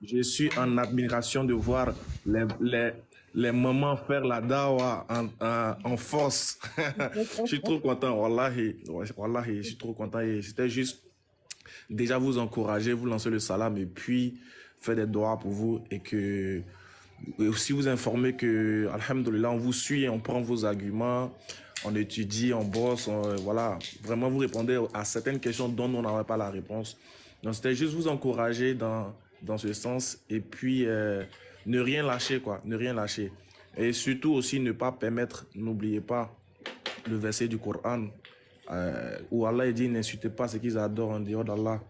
Je suis en admiration de voir les mamans faire la dawa en force. Je suis trop content, wallahi, ouais, wallahi, je suis trop content et c'était juste déjà vous encourager, vous lancer le salam et puis faire des doigts pour vous et aussi vous informer que, alhamdoulilah, on vous suit, on prend vos arguments, on étudie, on bosse, voilà. Vraiment, vous répondez à certaines questions dont on n'avait pas la réponse. Donc, c'était juste vous encourager dans ce sens et puis ne rien lâcher, quoi, ne rien lâcher. Et surtout aussi ne pas permettre, n'oubliez pas le verset du Coran où Allah dit n'insultez pas ce qu'ils adorent en dehors d'Allah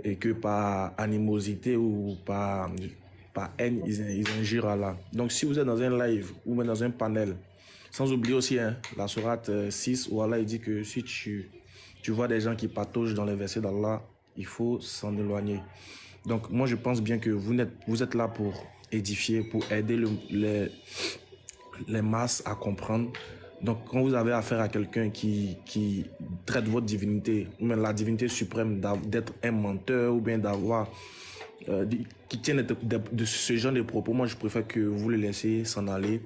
et que par animosité ou par haine, ils injurent Allah. Donc si vous êtes dans un live ou même dans un panel, sans oublier aussi la sourate 6 où Allah dit que si tu vois des gens qui pataugent dans les versets d'Allah, il faut s'en éloigner. Donc moi je pense bien que vous êtes là pour édifier, pour aider les masses à comprendre. Donc, quand vous avez affaire à quelqu'un qui traite votre divinité, ou même la divinité suprême, d'être un menteur, ou bien d'avoir, qui tient de ce genre de propos, moi, je préfère que vous le laissez s'en aller.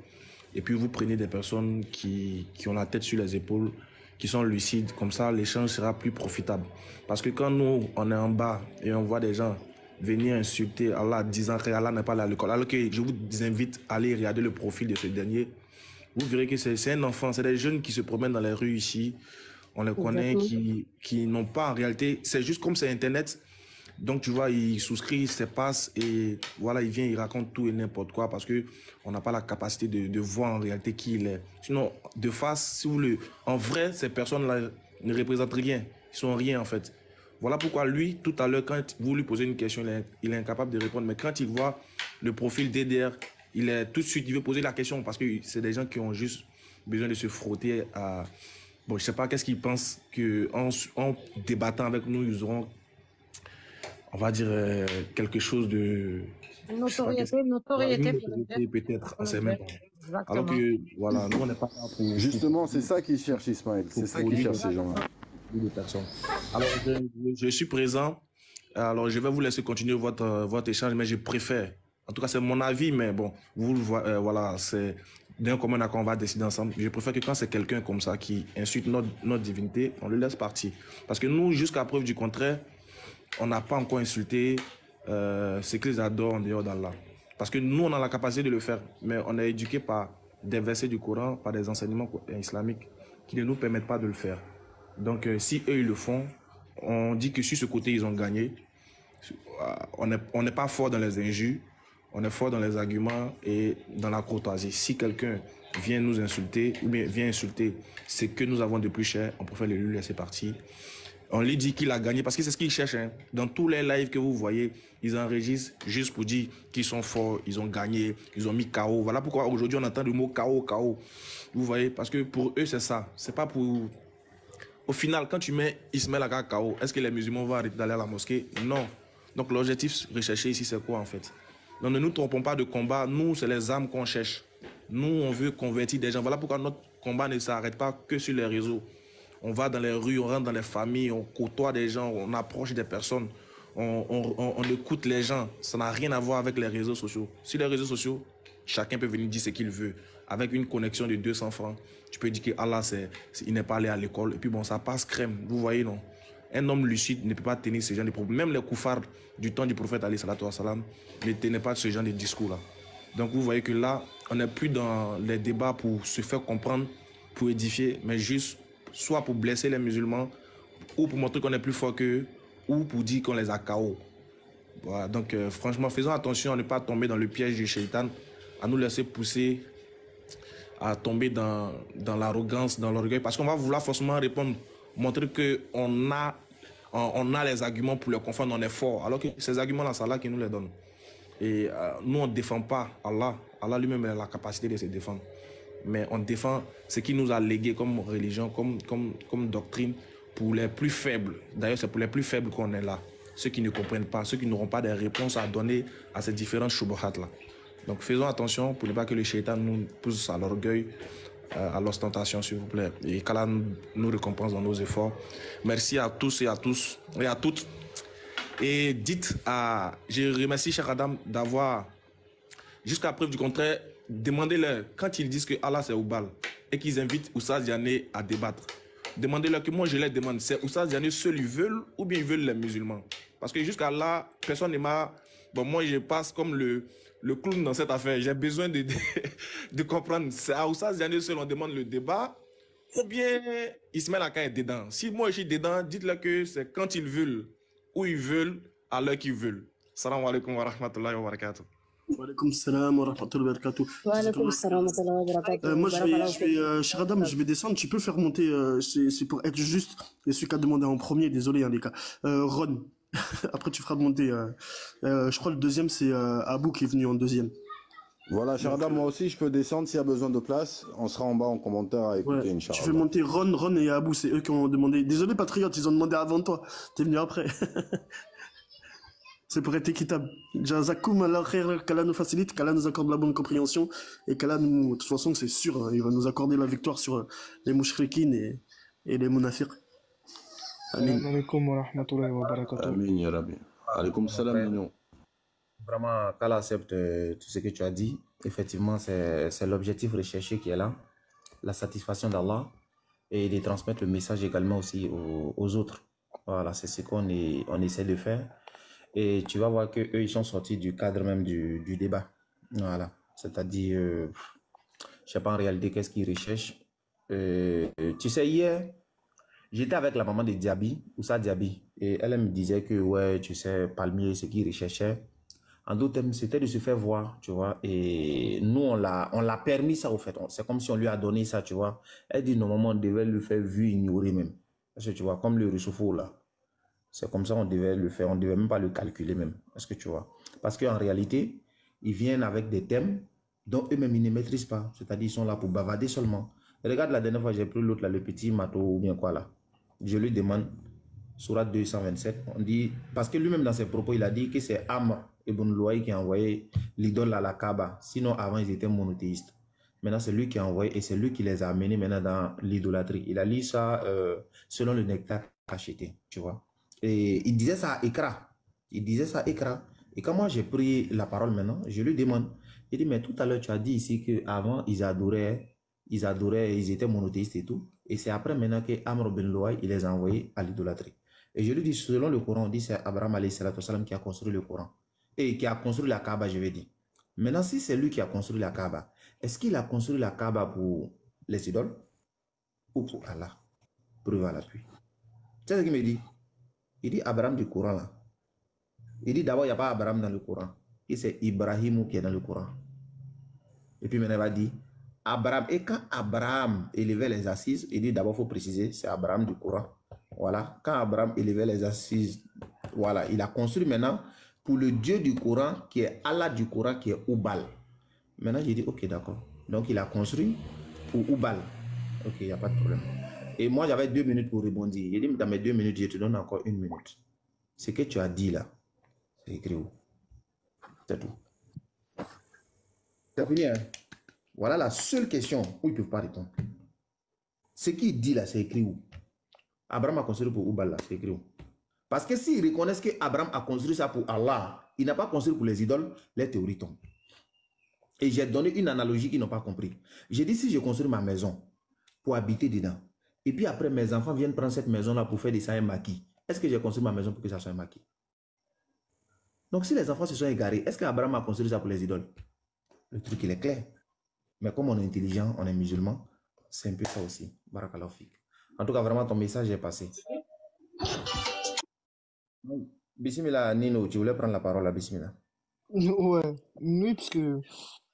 Et puis, vous prenez des personnes qui ont la tête sur les épaules, qui sont lucides. Comme ça, l'échange sera plus profitable. Parce que quand nous, on est en bas et on voit des gens venir insulter Allah, disant que Allah n'est pas là à l'école, alors que je vous invite à aller regarder le profil de ce dernier. Vous verrez que c'est un enfant, c'est des jeunes qui se promènent dans les rues ici. On les connaît, qui n'ont pas en réalité, c'est juste comme c'est Internet. Donc tu vois, il souscrit, il se passe et voilà, il vient, il raconte tout et n'importe quoi parce que on n'a pas la capacité de voir en réalité qui il est. Sinon, de face, si vous en vrai, ces personnes-là ne représentent rien. Ils sont rien en fait. Voilà pourquoi lui, tout à l'heure, quand vous lui posez une question, il est incapable de répondre. Mais quand il voit le profil DDR, il est tout de suite, il veut poser la question parce que c'est des gens qui ont juste besoin de se frotter à... Bon, je sais pas qu'est-ce qu'ils pensent en débattant avec nous, ils auront, on va dire, quelque chose de... Notoriété peut-être, on sait même pas. Exactement. Alors que, voilà, nous, on n'est pas là pour... Justement, c'est ça qu'ils cherchent, Ismaël. C'est ça qu'ils cherchent, ces gens-là. De personnes. Alors, je suis présent. Alors, je vais vous laisser continuer votre échange, mais je préfère... En tout cas, c'est mon avis, mais bon, vous le voyez, voilà, c'est d'un commun accord, on va décider ensemble. Je préfère que quand c'est quelqu'un comme ça qui insulte notre divinité, on le laisse partir. Parce que nous, jusqu'à preuve du contraire, on n'a pas encore insulté ce qu'ils adorent en dehors d'Allah. Parce que nous, on a la capacité de le faire, mais on est éduqué par des versets du Coran, par des enseignements islamiques qui ne nous permettent pas de le faire. Donc, si eux, ils le font, on dit que sur ce côté, ils ont gagné. On n'est pas fort dans les injures. On est fort dans les arguments et dans la courtoisie. Si quelqu'un vient nous insulter ou bien vient insulter ce que nous avons de plus cher, on préfère le lui laisser partir. On lui dit qu'il a gagné parce que c'est ce qu'il cherche. Hein. Dans tous les lives que vous voyez, ils enregistrent juste pour dire qu'ils sont forts, ils ont gagné, ils ont mis KO. Voilà pourquoi aujourd'hui on entend le mot KO, KO. Vous voyez, parce que pour eux c'est ça. C'est pas pour... Au final, quand tu mets Ismaël Aga KO, est-ce que les musulmans vont arrêter d'aller à la mosquée? Non. Donc l'objectif recherché ici c'est quoi en fait? Donc ne nous trompons pas de combat, nous c'est les âmes qu'on cherche. Nous on veut convertir des gens. Voilà pourquoi notre combat ne s'arrête pas que sur les réseaux. On va dans les rues, on rentre dans les familles, on côtoie des gens, on approche des personnes, on écoute les gens. Ça n'a rien à voir avec les réseaux sociaux. Sur les réseaux sociaux, chacun peut venir dire ce qu'il veut. Avec une connexion de 200 francs, tu peux dire que Allah, il n'est pas allé à l'école. Et puis bon, ça passe crème, vous voyez non? Un homme lucide ne peut pas tenir ce genre de problèmes. Même les koufars du temps du prophète Ali salatu wa salam ne tenaient pas ce genre de discours-là. Donc vous voyez que là, on n'est plus dans les débats pour se faire comprendre, pour édifier, mais juste soit pour blesser les musulmans, ou pour montrer qu'on est plus fort qu'eux, ou pour dire qu'on les a KO. Voilà, donc franchement, faisons attention à ne pas tomber dans le piège du shaitan, à nous laisser pousser, à tomber dans l'arrogance, dans l'orgueil, parce qu'on va vouloir forcément répondre, montrer qu'on a les arguments pour le confondre, on est fort, alors que ces arguments-là, c'est Allah qui nous les donne. Et nous, on ne défend pas Allah. Allah lui-même a la capacité de se défendre. Mais on défend ce qu'il nous a légué comme religion, comme doctrine, pour les plus faibles. D'ailleurs, c'est pour les plus faibles qu'on est là. Ceux qui ne comprennent pas, ceux qui n'auront pas de réponses à donner à ces différentes shubuhat-là. Donc faisons attention pour ne pas que le shaitan nous pousse à l'orgueil, à l'ostentation, s'il vous plaît. Et qu'Allah nous récompense dans nos efforts. Merci à tous et à toutes Et je remercie Cheikh Adam d'avoir, jusqu'à preuve du contraire, demandez-leur, quand ils disent que Allah c'est Oubal et qu'ils invitent Oussaz Diané à débattre, demandez-leur que moi je les demande, c'est Oussaz Diané seuls ils veulent ou bien ils veulent les musulmans? Parce que jusqu'à là, personne ne m'a... Bon, moi je passe comme le clown dans cette affaire. J'ai besoin de comprendre. C'est à Oussaz Diané seul on demande le débat ou bien Ismaël Aka est dedans. Si moi je suis dedans, dites-leur que c'est quand ils veulent, où ils veulent, à l'heure qu'ils veulent. Salam alaikum wa rahmatullahi wa barakatuh. Walaikum salam wa rahmatullahi wa barakatuh. Walaikum salam wa rahmatullahi wa barakatuh. Moi, cher Adam, je vais descendre. Tu peux faire monter, c'est pour être juste. Et celui qui a demandé en premier, désolé, hein, les gars. Ron. Après, tu feras monter. Je crois le deuxième, c'est Abou qui est venu en deuxième. Voilà, cher Adam, moi aussi, je peux descendre s'il y a besoin de place. On sera en bas en commentaire à écouter, Inch'Allah. Tu fais monter Ron et Abou, c'est eux qui ont demandé. Désolé, Patriote, ils ont demandé avant toi. T'es venu après. C'est pour être équitable. Jazakoum Allah khair, qu'Allah nous facilite, qu'Allah nous accorde la bonne compréhension et qu'Allah nous, de toute façon, c'est sûr, hein, il va nous accorder la victoire sur les mouchriquines et les munafiqs. Amin. Assalamu alaikum wa rahmatullahi wa barakatuh. Amin, ya Rabbi. Alaikum salam, Nino. Vraiment, qu'Allah accepte tout ce que tu as dit. Effectivement, c'est l'objectif recherché qui est là, la satisfaction d'Allah et de transmettre le message également aussi aux autres. Voilà, c'est ce qu'on essaie de faire. Et tu vas voir qu'eux, ils sont sortis du cadre même du débat. Voilà. C'est-à-dire, je ne sais pas en réalité qu'est-ce qu'ils recherchent. Tu sais, hier, j'étais avec la maman de Diaby, Oussa Diaby, et elle me disait que, ouais, tu sais, Palmier, ce qu'ils recherchaient, en d'autres termes, c'était de se faire voir, tu vois. Et nous, on l'a permis ça, au fait. C'est comme si on lui a donné ça, tu vois. Elle dit, normalement, on devait le faire vu, ignorer même. Parce que tu vois, comme le Rousseau là. C'est comme ça on devait le faire, on ne devait même pas le calculer même. Est-ce que tu vois? Parce qu'en réalité, ils viennent avec des thèmes dont eux-mêmes ils ne maîtrisent pas. C'est-à-dire ils sont là pour bavarder seulement. Regarde la dernière fois, j'ai pris l'autre là, le petit Mato ou bien quoi là. Je lui demande, Surat 227, on dit, parce que lui-même dans ses propos, il a dit que c'est Amr ibn Louaï qui a envoyé l'idole à la Kaaba. Sinon avant ils étaient monothéistes. Maintenant c'est lui qui a envoyé et c'est lui qui les a amenés maintenant dans l'idolâtrie. Il a lu ça selon le nectar cacheté, tu vois. Et il disait ça à Ikra. Il disait ça à Ikra. Et quand moi j'ai pris la parole maintenant, je lui demande. Il dit, mais tout à l'heure tu as dit ici qu'avant ils adoraient, ils étaient monothéistes et tout. Et c'est après maintenant que Amr bin Louaï, il les a envoyés à l'idolâtrie. Et je lui dis, selon le Coran, on dit c'est Abraham alayhi salatu wasalam qui a construit le Coran. Et qui a construit la Kaaba, je vais dire. Maintenant, si c'est lui qui a construit la Kaaba, est-ce qu'il a construit la Kaaba pour les idoles ou pour Allah? Preuve à l'appui. Tu sais ce qu'il me dit? Il dit Abraham du Coran là. Il dit d'abord, il n'y a pas Abraham dans le Coran. Et c'est Ibrahim qui est dans le Coran. Et puis maintenant, il va dire Abraham. Et quand Abraham élevait les assises, il dit d'abord, il faut préciser, c'est Abraham du Coran. Voilà. Quand Abraham élevait les assises, voilà, il a construit maintenant pour le Dieu du Coran, qui est Allah du Coran, qui est Oubal. Maintenant, j'ai dit, ok, d'accord. Donc, il a construit pour Oubal. Ok, il n'y a pas de problème. Et moi, j'avais 2 minutes pour rebondir. J'ai dit, dans mes 2 minutes, je te donne encore 1 minute. Ce que tu as dit là, c'est écrit où? C'est tout. C'est fini, hein? Voilà la seule question où ils ne peuvent pas répondre. Ce qu'il dit là, c'est écrit où? Abraham a construit pour Oubal là, c'est écrit où? Parce que s'ils reconnaissent qu'Abraham a construit ça pour Allah, il n'a pas construit pour les idoles, les théories tombent. Et j'ai donné une analogie qu'ils n'ont pas compris. J'ai dit, si je construis ma maison pour habiter dedans, et puis après, mes enfants viennent prendre cette maison-là pour faire de ça un maquis. Est-ce que j'ai construit ma maison pour que ça soit un maquis? Donc, si les enfants se sont égarés, est-ce qu'Abraham a construit ça pour les idoles? Le truc, il est clair. Mais comme on est intelligent, on est musulman, c'est un peu ça aussi. Barakallahu fik. En tout cas, vraiment, ton message est passé. Bismillah, Nino, tu voulais prendre la parole à Bismillah? Ouais, oui, parce que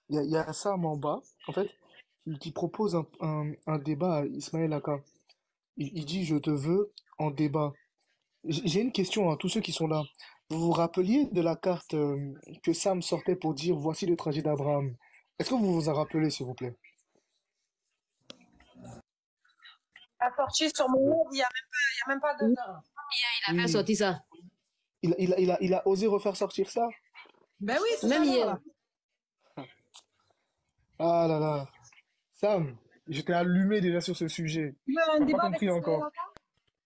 il y a Sam en bas, en fait, qui propose un débat à Ismaël Aka. Il dit, je te veux en débat. J'ai une question à tous ceux qui sont là. Vous vous rappeliez de la carte que Sam sortait pour dire, voici le trajet d'Abraham. Est-ce que vous vous en rappelez, s'il vous plaît? A sorti sur mon live il y a même pas 2 heures. Il a fait sortir ça. Il a osé refaire sortir ça? Ben oui, c'est Même ça, hier. là. Ah là là. Sam, j'étais allumé déjà sur ce sujet. Tu veux un T'as débat pas avec compris Ismaël encore. Aka?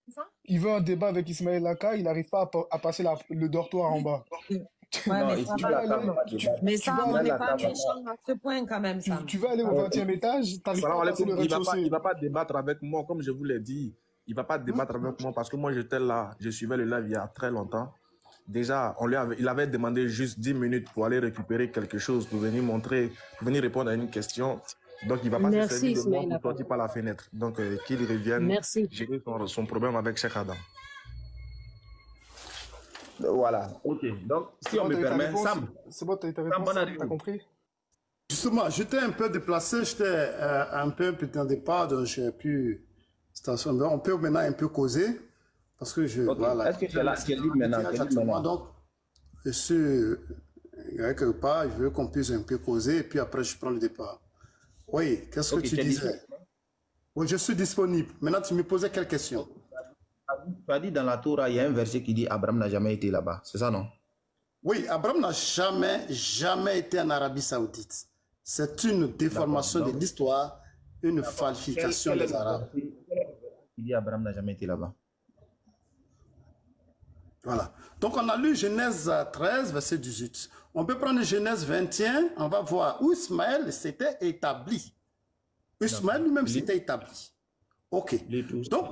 C'est ça? Il veut un débat avec Ismaël Aka, il n'arrive pas à passer le dortoir en bas. Ouais, Non, mais ça Tu Ismaël vas va. Aka aller, va pas débattre. Mais tu ça, vas on aller, n'est Ismaël pas Aka va méchant à ce point quand même, Sam. tu vas aller au 20e étage, tu n'arrives Salam pas à passer le alaikum. Il rez-de-chaussée. va pas débattre avec moi, comme je vous l'ai dit. Il va pas débattre avec moi parce que moi, j'étais là. Je suivais le live il y a très longtemps. Déjà, il avait demandé juste 10 minutes pour aller récupérer quelque chose, pour venir montrer, pour venir répondre à une question. Donc, il va pas se Merci servir de moi Ismaël pour Aka. sortir par la fenêtre. Donc, qu'il revienne Merci. gérer son problème avec Cheikh Adam. Voilà. Ok. Donc, C'est si on bon, me t'as eu ta permet, réponse? Sam, C'est bon, t'as eu ta Sam, réponse? bonne T'as arrivée. compris? Justement, j'étais un peu déplacé, j'étais un peu dans des pas, donc j'ai pu... On peut maintenant un peu causer, parce que je... Ok. Voilà. Est-ce que tu es là? Quel livre maintenant? Quel livre Exactement, maintenant? donc, je suis quelque part, je veux qu'on puisse un peu causer, et puis après, je prends le départ. Oui, qu'est-ce que Ok, tu tu es disais? disponible. Oui, je suis disponible. Maintenant, tu me posais quelle question? Tu as dit dans la Torah, il y a un verset qui dit Abraham n'a jamais été là-bas. C'est ça, non? Oui, Abraham n'a jamais été en Arabie Saoudite. C'est une déformation de Donc, l'histoire, une falsification quel est des le Arabes. verset qui dit Abraham n'a jamais été là-bas? Voilà. Donc, on a lu Genèse 13, verset 18. On peut prendre Genèse 21, on va voir où Ismaël s'était établi. Ismaël lui-même Lis s'était établi. OK. lis tout. Donc,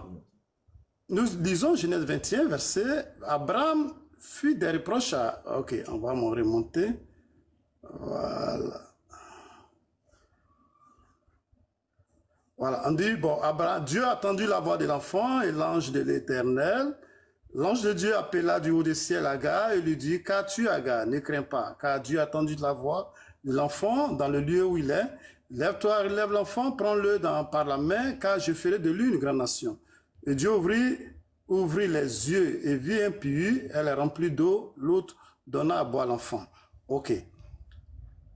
nous lisons Genèse 21, verset Abraham fut des reproches à... OK, on va m'en remonter. Voilà. Voilà, on dit, bon, Dieu a entendu la voix de l'enfant et l'ange de l'Éternel. L'ange de Dieu appela du haut des ciels Agar et lui dit, qu'as-tu Agar, ne crains pas, car Dieu a entendu la voix de l'enfant dans le lieu où il est. Lève-toi, relève l'enfant, prends-le par la main, car je ferai de lui une grande nation. Et Dieu ouvrit les yeux et vit un puits, elle est remplie d'eau, l'autre donna à boire l'enfant. OK.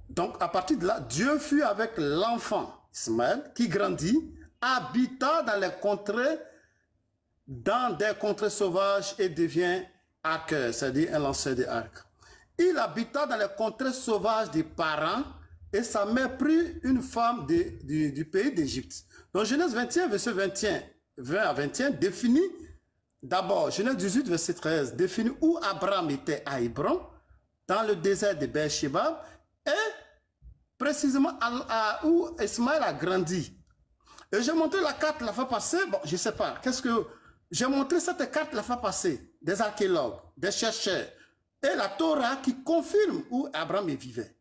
Donc, à partir de là, Dieu fut avec l'enfant, Ismaël, qui grandit, habita dans des contrées sauvages et devient arqueur, c'est-à-dire un lanceur de arc. Il habita dans les contrées sauvages des parents et sa mère prit une femme du pays d'Égypte. Donc, Genèse 21, verset 20 à 21, définit d'abord, Genèse 18, verset 13, définit où Abraham était à Hébron, dans le désert de Beersheba, et précisément où Ismaël a grandi. Et j'ai montré la carte la fois passée, bon, je ne sais pas, j'ai montré cette carte la fois passée, des archéologues, des chercheurs, et la Torah qui confirme où Abraham vivait.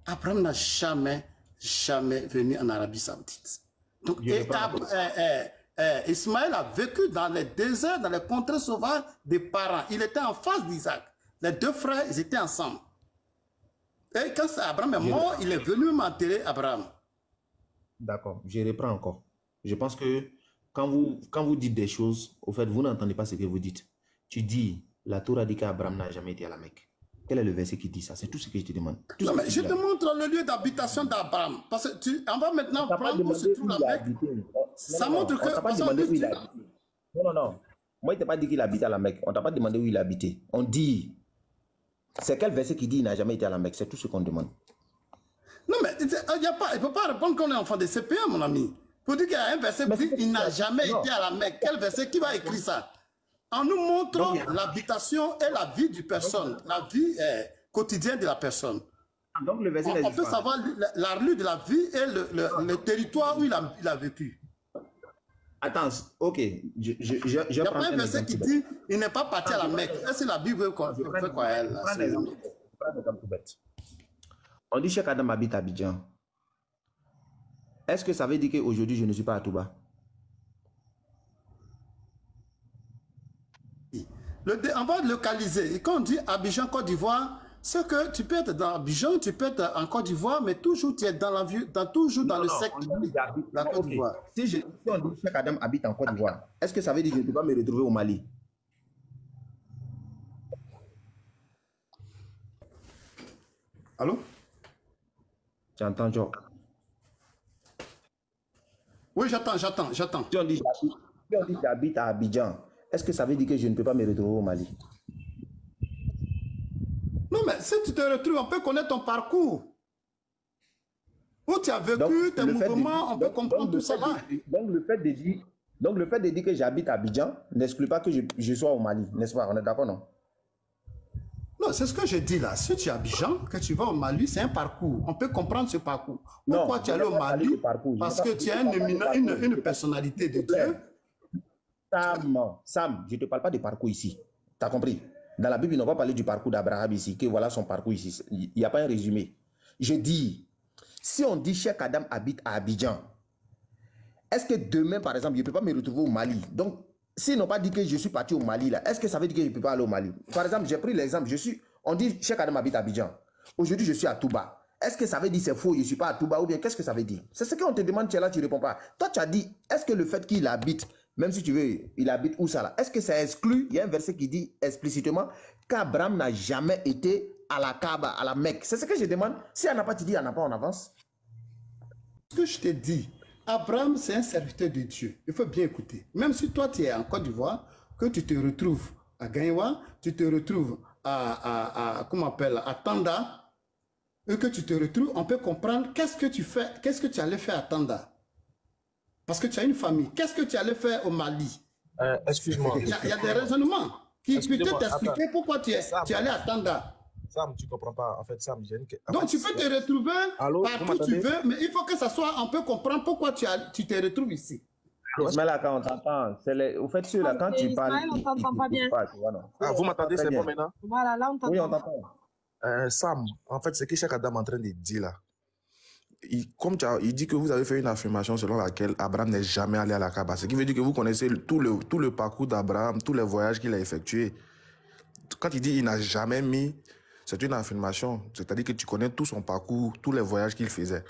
Abraham n'a jamais venu en Arabie Saoudite. Donc, Ismaël a vécu dans les déserts, dans les contrées sauvages des parents. Il était en face d'Isaac. Les deux frères, ils étaient ensemble. Et quand Abraham est mort, il est venu m'enterrer Abraham. D'accord, je reprends encore. Je pense que quand vous dites des choses, au fait, vous n'entendez pas ce que vous dites. Tu dis, la Torah dit qu'Abraham n'a jamais été à la Mecque. Quel est le verset qui dit ça? C'est tout ce que je te demande. Non, mais je te montre le lieu d'habitation d'Abraham. Parce que on va maintenant prendre où se trouve la Mecque. Ça montre que... On t'a pas demandé où il a habité. Non. Moi, il t'a pas dit qu'il habitait à la Mecque. On t'a pas demandé où il habitait. On dit... C'est quel verset qui dit qu'il n'a jamais été à la Mecque? C'est tout ce qu'on demande. Non, mais il ne peut pas répondre qu'on est enfant de CPA, mon ami. Pour dire qu'il y a un verset qui dit qu'il n'a jamais été à la Mecque. Quel verset? Qui va écrire ça? En nous montrant l'habitation et la vie du personne, la vie quotidienne de la personne. Donc le verset on peut savoir la rue de la vie et le territoire où il a vécu. Attends, ok. Il n'y a pas un verset qui dit il n'est pas parti à la Mecque. Est-ce que la Bible fait quoi elle? On dit Cheikh Adam habite à Abidjan. Est-ce que ça veut dire qu'aujourd'hui je ne suis pas à Touba? On va localiser. Et quand on dit Abidjan, Côte d'Ivoire, c'est que tu peux être dans Abidjan, tu peux être en Côte d'Ivoire, mais toujours tu es dans la vie, toujours dans le secteur de la Côte d'Ivoire. Si on dit Cheikh Adam habite en Côte d'Ivoire, est-ce que ça veut dire que je ne peux pas me retrouver au Mali? Allô? Tu entends, Joe? Oui, j'attends. Si on dit j'habite à Abidjan, est-ce que ça veut dire que je ne peux pas me retrouver au Mali? Non, mais si tu te retrouves, on peut connaître ton parcours. Où tu as vécu, tes mouvements, on peut comprendre tout ça là. Donc le fait de dire Donc, le fait de dire que j'habite à Abidjan n'exclut pas que je sois au Mali, n'est-ce pas? On est d'accord, non? Non, c'est ce que je dis là. Si tu es à Abidjan, que tu vas au Mali, c'est un parcours. On peut comprendre ce parcours. Pourquoi tu es allé au Mali? Parce que tu es une personnalité de Dieu. Sam, je ne te parle pas de parcours ici. Tu as compris? Dans la Bible, on va parler du parcours d'Abraham ici, que voilà son parcours ici. Il n'y a pas un résumé. Je dis, si on dit Cheikh Adam habite à Abidjan, est-ce que demain, par exemple, je ne peux pas me retrouver au Mali? Donc, s'ils n'ont pas dit que je suis parti au Mali, là, est-ce que ça veut dire que je ne peux pas aller au Mali? Par exemple, j'ai pris l'exemple, on dit Cheikh Adam habite à Abidjan. Aujourd'hui, je suis à Touba. Est-ce que ça veut dire c'est faux, je ne suis pas à Touba, ou bien qu'est-ce que ça veut dire? C'est ce qu'on te demande, tu es là, tu ne réponds pas. Toi, tu as dit, est-ce que le fait qu'il habite, même si tu veux, il habite où ça là? Est-ce que ça exclut? Il y a un verset qui dit explicitement qu'Abraham n'a jamais été à la Kaaba, à la Mecque. C'est ce que je demande. Si elle n'a pas, tu dis, elle n'a pas, on avance. Ce que je t'ai dit, Abraham, c'est un serviteur de Dieu. Il faut bien écouter. Même si toi, tu es en Côte d'Ivoire, que tu te retrouves à Gagnoua, tu te retrouves comment on appelle, à Tanda, et que tu te retrouves, on peut comprendre qu'est-ce que tu fais, qu'est-ce que tu allais faire à Tanda. Parce que tu as une famille. Qu'est-ce que tu allais faire au Mali? Excuse-moi. Il y a des raisonnements qui peuvent t'expliquer pourquoi tu allais à Tanda. Sam, tu ne comprends pas. En fait, Sam, donc, tu peux te retrouver partout où tu veux, mais il faut que ça soit, on peut comprendre pourquoi tu te retrouves ici. Mais là, quand on t'entend, au fait, là, quand tu parles. On t'entend pas bien. Vous m'entendez, c'est bon maintenant? Voilà, là, on t'entend. Oui, on t'entend. Sam, en fait, c'est que Cheikh Adam est en train de dire là. Il dit que vous avez fait une affirmation selon laquelle Abraham n'est jamais allé à la Kaaba. Ce qui veut dire que vous connaissez tout le parcours d'Abraham, tous les voyages qu'il a effectués. Quand il dit qu'il n'a jamais mis, c'est une affirmation. C'est-à-dire que tu connais tout son parcours, tous les voyages qu'il faisait.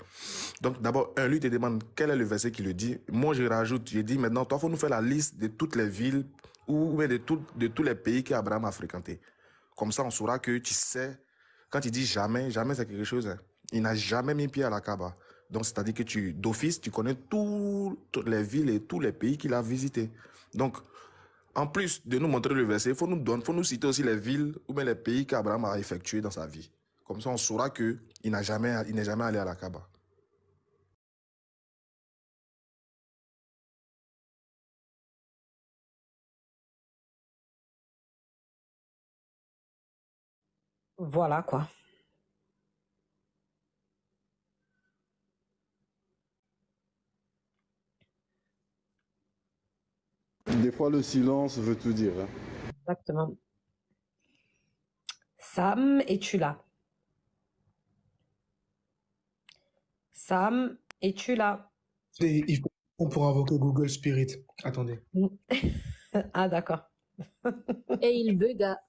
Donc d'abord, lui te demande quel est le verset qui le dit. Moi, je rajoute, je dis maintenant, toi, il faut nous faire la liste de toutes les villes ou de tous les pays qu'Abraham a fréquentés. Comme ça, on saura que tu sais, quand il dit jamais, jamais c'est quelque chose. Hein. Il n'a jamais mis pied à la Kaaba. Donc, c'est-à-dire que d'office, tu connais toutes les villes et tous les pays qu'il a visités. Donc, en plus de nous montrer le verset, il faut nous citer aussi les villes ou bien les pays qu'Abraham a effectués dans sa vie. Comme ça, on saura qu'il n'est jamais allé à la Kaaba. Voilà, quoi. Des fois, le silence veut tout dire. Hein. Exactement. Sam, es-tu là? Sam, es-tu là? On pourra invoquer Google Spirit. Attendez. Ah, d'accord. Et il buga.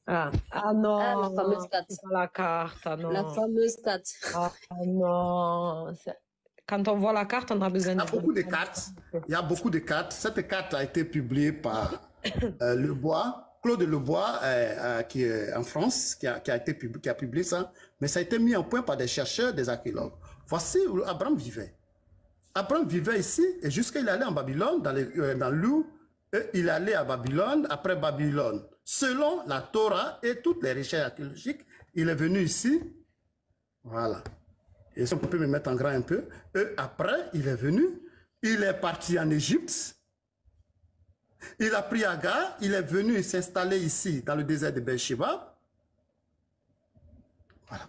Ah non. Ah, la fameuse carte. C'est pas la carte. Ah non. La fameuse carte. Ah non. Quand on voit la carte, on a besoin de... Il y a beaucoup de cartes. Il y a beaucoup de cartes. Cette carte a été publiée par Lebois, Claude Lebois, qui est en France, qui a publié ça. Mais ça a été mis en point par des chercheurs, des archéologues. Voici où Abraham vivait. Abraham vivait ici et jusqu'à il allait en Babylone, dans l'Ou, il allait à Babylone, après Babylone. Selon la Torah et toutes les recherches archéologiques, il est venu ici. Voilà. Et si on peut me mettre en grand un peu. Et après, il est venu, il est parti en Égypte. Il a pris Agar, il est venu s'installer ici, dans le désert de Beersheba.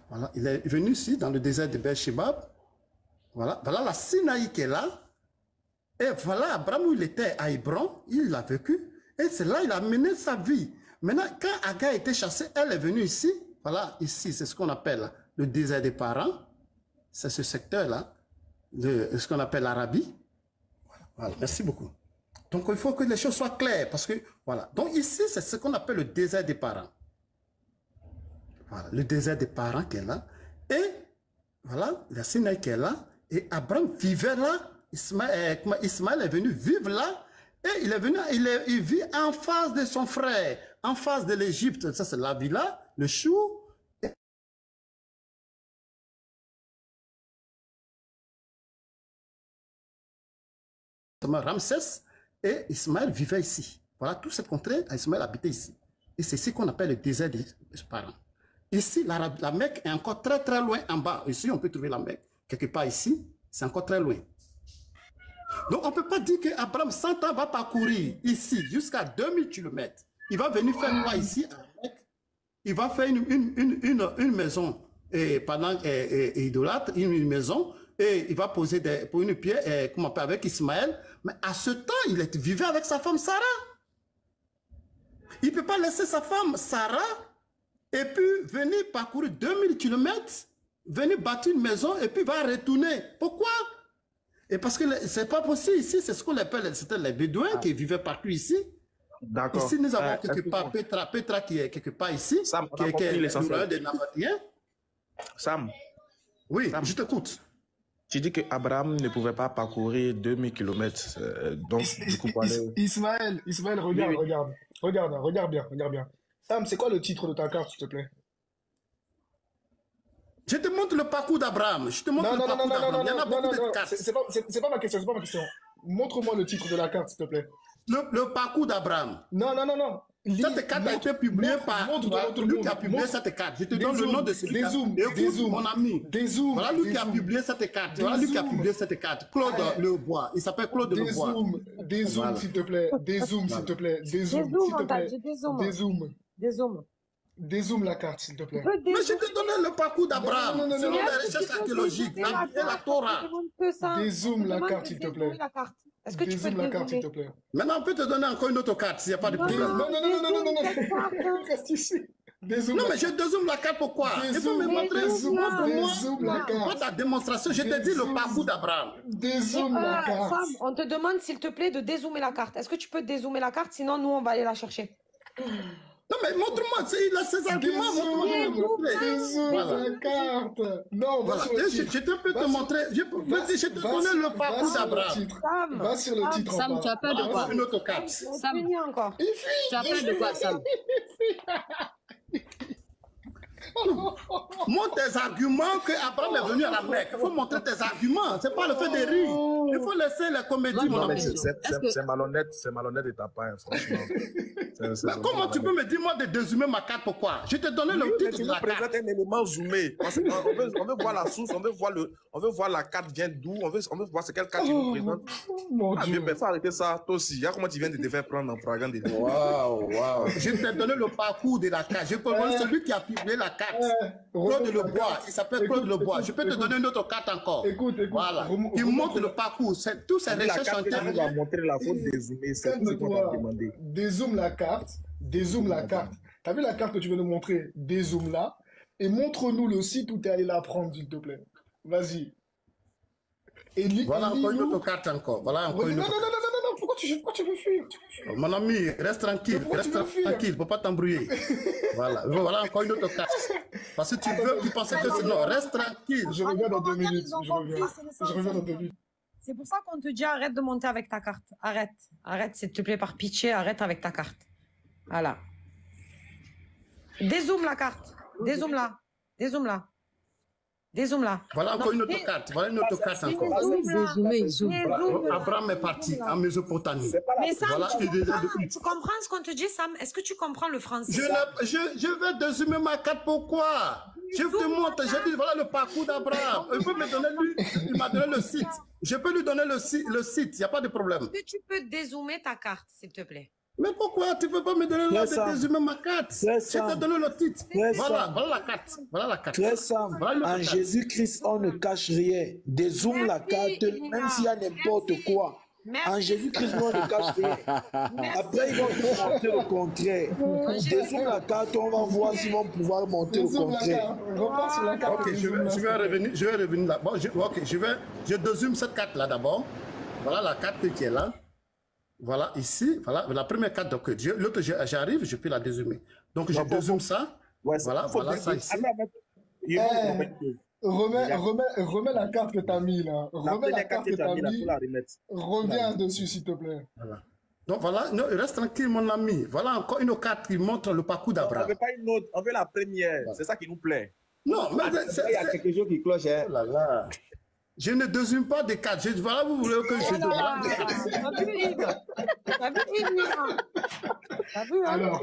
Voilà, il est venu ici, dans le désert de Beersheba. Voilà la Sinaï qui est là. Et voilà Abraham où il était à Hébron, il l'a vécu. Et c'est là il a mené sa vie. Maintenant, quand Agar a été chassée, elle est venue ici. Voilà, ici, c'est ce qu'on appelle le désert des parents. C'est ce secteur-là, ce qu'on appelle l'Arabie. Voilà, merci beaucoup. Donc, il faut que les choses soient claires, parce que, voilà. Donc, ici, c'est ce qu'on appelle le désert des parents. Voilà, le désert des parents qui est là. Et, voilà, la Sinaï qui est là. Et Abraham vivait là. Ismaël est venu vivre là. Et il est venu, il vit en face de son frère, en face de l'Égypte. Ça, c'est la villa, le chou. Ramsès et Ismaël vivaient ici. Voilà, tout cette contrée, Ismaël habitait ici. Et c'est ce qu'on appelle le désert des parents. Ici, la Mecque est encore très très loin en bas. Ici, on peut trouver la Mecque. Quelque part ici, c'est encore très loin. Donc, on ne peut pas dire qu'Abraham, 100 ans, va parcourir ici jusqu'à 2000 km. Il va venir faire quoi ici? Il va faire une maison pendant idolâtre, une maison, et il va poser pour une pierre, comment on appelle, avec Ismaël. Mais à ce temps, il vivait avec sa femme Sarah. Il ne peut pas laisser sa femme Sarah et puis venir parcourir 2000 km, venir bâtir une maison et puis va retourner. Pourquoi? Et parce que ce n'est pas possible ici, c'est ce qu'on appelle, c'était les Bédouins qui vivaient partout ici. D'accord. Ici, nous avons quelque part Petra qui est quelque part ici, Sam, qui est le des Nabatéens. Sam. Oui, Sam, je t'écoute. Tu dis qu'Abraham ne pouvait pas parcourir 2000 km. Donc, du coup, pour aller... Ismaël, regarde, Oui. regarde bien. Sam, c'est quoi le titre de ta carte, s'il te plaît? Je te montre le parcours d'Abraham. Je te montre le parcours d'Abraham. Il y en a beaucoup de cartes. C'est pas ma question, Montre-moi le titre de la carte, s'il te plaît. Le parcours d'Abraham. Non. Cette carte a été publiée par lui qui a publié cette carte. Je te donne le nom de celui-là. Écoute, mon ami. Voilà lui qui a publié cette carte. Voilà lui qui a publié cette carte. Claude Lebois. Il s'appelle Claude Lebois. Dézoom, s'il te plaît. Dézoom, s'il te plaît. Dézoom la carte, s'il te plaît. Mais je te donne le parcours d'Abraham. Selon les recherches archéologiques, la Bible et la Torah. Dézoom la carte, s'il te plaît. Est-ce que tu peux Dézoom la carte, s'il te plaît. Maintenant, on peut te donner encore une autre carte s'il n'y a pas de problème. Non. Reste ici. Non, mais je dézoome la carte, pourquoi? Il faut me montrer. Dézoom la Montre-moi carte. ta démonstration. Je te dis le parcours d'Abraham. Dézoom la carte. Sam, on te demande s'il te plaît de dézoomer la carte. Est-ce que tu peux dézoomer la carte? Sinon, nous, on va aller la chercher. Non, mais montre-moi, il a ses arguments. Dézoom la carte. Non, Voilà. Je peux te montrer. Je te donne le parcours d'Abraham. Va sur le titre. Sam, tu as peur de quoi? Une autre carte. Sam, encore. tu as peur de quoi, Sam? Montre tes arguments que Abraham est venu à la Mecque. Il faut montrer tes arguments. C'est pas le fait de rire. Il faut laisser les comédies, mon ami. C'est malhonnête de ta part, franchement. Mais comment tu peux me dire, moi, de dézoomer ma carte, pourquoi? Je te donne le titre de la carte. présente un élément zoomé. On veut voir la source, on veut voir la carte vient d'où, on veut voir c'est quelle carte tu nous présentes. Ah, mais faut arrêter ça, toi aussi. Regarde comment tu viens de te faire prendre en fragant des... Waouh. Je t'ai donné le parcours de la carte. Je peux voir celui qui a publié la carte. Claude Lebois, il s'appelle Claude Lebois. Je peux te donner une autre carte encore. Écoute. Voilà. Il montre le parcours. Tous ces recherches en termes. Il va montrer la faute des zoomés. C'est ce qu'on t'a demandé. Dézoome la carte. T'as vu la carte que tu veux nous montrer? Dézoome là. Et montre-nous le site où tu es allé la prendre, s'il te plaît. Vas-y. Voilà encore une autre carte encore. Voilà encore une autre carte. Non. Pourquoi tu veux fuir? Mon ami, reste tranquille. Reste tranquille. Faut pas t'embrouiller. Voilà encore une autre carte. Parce que tu pensais que c'est... Non, reste tranquille. Je reviens dans 2 minutes. Je reviens dans 2 minutes. C'est pour ça qu'on te dit arrête de monter avec ta carte. Arrête, s'il te plaît, par pitié, arrête avec ta carte. Voilà. Dézoome la carte. Dézoome là. Voilà encore une autre carte. Voilà une autre carte encore. Abraham est parti en Mésopotamie. Mais Sam, voilà, tu comprends ce qu'on te dit, Sam? Est-ce que tu comprends le français? Je vais dézoomer ma carte. Pourquoi? Je te montre. J'ai dit voilà le parcours d'Abraham. Il peut me donner lui. Il m'a donné le site. Je peux lui donner le site. Il n'y a pas de problème. Est-ce que tu peux dézoomer ta carte, s'il te plaît? Mais pourquoi tu ne peux pas me donner le de dézoomer ma carte? Je te donne le titre. Voilà la carte. Voilà la carte. Très simple. En Jésus-Christ, on ne cache rien. Dézoome la carte, même s'il y a n'importe quoi. En Jésus-Christ, on ne cache rien. Après, ils vont te montrer le contraire. Dézoome la carte, on va voir s'ils vont pouvoir montrer le contraire. Ok, je vais revenir là. Bon, je dézoome cette carte-là d'abord. Voilà la carte qui est là. Voilà, ici, voilà, la première carte, donc l'autre, j'arrive, je peux la dézoomer. Donc, je dézoome ça. Voilà ça ici. Remets la carte que tu as mis là. Remets la carte que tu as mis. Reviens dessus, s'il te plaît. Voilà. Donc, voilà, non, reste tranquille, mon ami. Voilà encore une carte qui montre le parcours d'Abraham. On ne veut pas une autre, on veut la première. C'est ça qui nous plaît. Non, mais il y a quelque chose qui cloche. Hein. Oh là là. Je ne désume pas des cartes. Voilà, vous voulez que je T'as vu, Yves? Alors,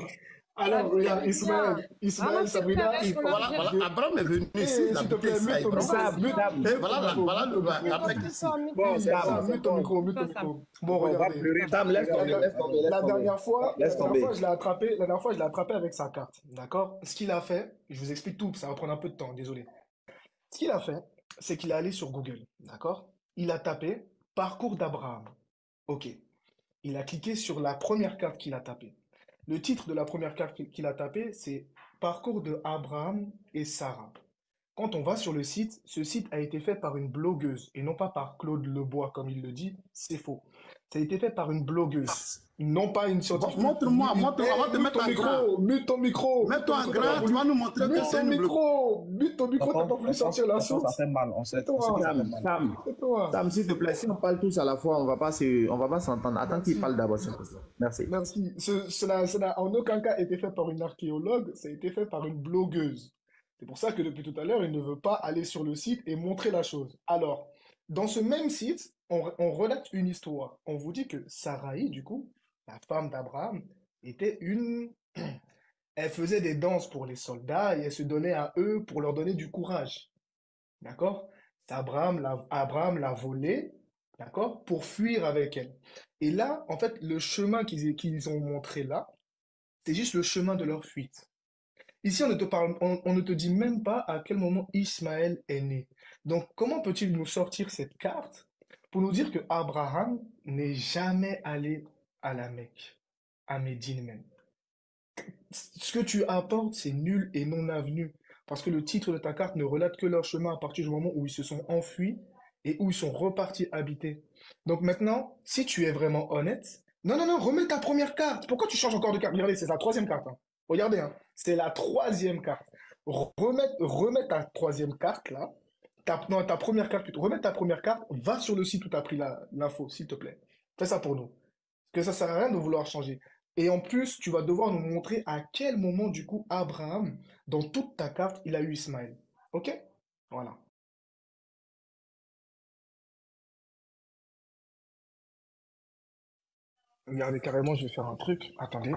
Alors, regarde, Vraiment, Ismaël, s'il te plaît, Sabrina, reste sur Voilà, l'objet. voilà, Abraham est venu ici, il a s'il te habité plaît, ici à mute ton Hébron. micro, Et voilà, la mec Toi, ici. Bon, mute-le. Mute ton micro, mute ton Toi, Sam. micro. Bon, On va regardez. pleurer. Sam, laisse tomber, laisse tomber, laisse La tomber. dernière fois, Laisse tomber. la dernière fois, je l'ai attrapé avec sa carte. D'accord? Ce qu'il a fait, je vous explique tout, ça va prendre un peu de temps, désolé. Ce qu'il a fait, c'est qu'il est allé sur Google. D'accord? Il a tapé parcours d'Abraham. Ok. Il a cliqué sur la première carte qu'il a tapée. Le titre de la première carte qu'il a tapée, c'est Parcours de Abraham et Sarah. Quand on va sur le site, ce site a été fait par une blogueuse et non pas par Claude Lebois, comme il le dit. C'est faux. Ça a été fait par une blogueuse, non pas une scientifique. Montre-moi, montre-moi, avant de mettre un grand. Mute ton micro. Mets-toi un grand, tu vas nous montrer que Mute c'est ton une micro. Mute ton micro, t'as pas voulu sortir la Ça source. fait mal, on sait. Tais-toi. Sam, Tais-toi. Sam, s'il te plaît, si on parle tous à la fois, on va pas s'entendre. Attends qu'il parle d'abord, s'il te plaît. Merci. Merci. Ça n'a en aucun cas été fait par une archéologue, ça a été fait par une blogueuse. C'est pour ça que depuis tout à l'heure, il ne veut pas aller sur le site et montrer la chose. Alors, dans ce même site, on relate une histoire. On vous dit que Sarai, du coup, la femme d'Abraham, était une... Elle faisait des danses pour les soldats et elle se donnait à eux pour leur donner du courage. D'accord? Abraham l'a volée, d'accord? Pour fuir avec elle. Et là, en fait, le chemin qu'ils ont montré là, c'est juste le chemin de leur fuite. Ici, on ne te dit même pas à quel moment Ismaël est né. Donc, comment peut-il nous sortir cette carte pour nous dire que Abraham n'est jamais allé à la Mecque, à Médine même? Ce que tu apportes, c'est nul et non avenu, parce que le titre de ta carte ne relate que leur chemin à partir du moment où ils se sont enfuis et où ils sont repartis habiter. Donc maintenant, si tu es vraiment honnête, non, remets ta première carte. Pourquoi tu changes encore de carte? Regardez, c'est la troisième carte, hein. Regardez, hein, c'est la troisième carte. Remets ta troisième carte là. Non, ta première carte plutôt. Remets ta première carte. Va sur le site où tu as pris l'info, s'il te plaît. Fais ça pour nous. Parce que ça sert à rien de vouloir changer. Et en plus, tu vas devoir nous montrer à quel moment, du coup, Abraham, dans toute ta carte, il a eu Ismaël. Ok? Voilà. Regardez, carrément, je vais faire un truc. Attendez.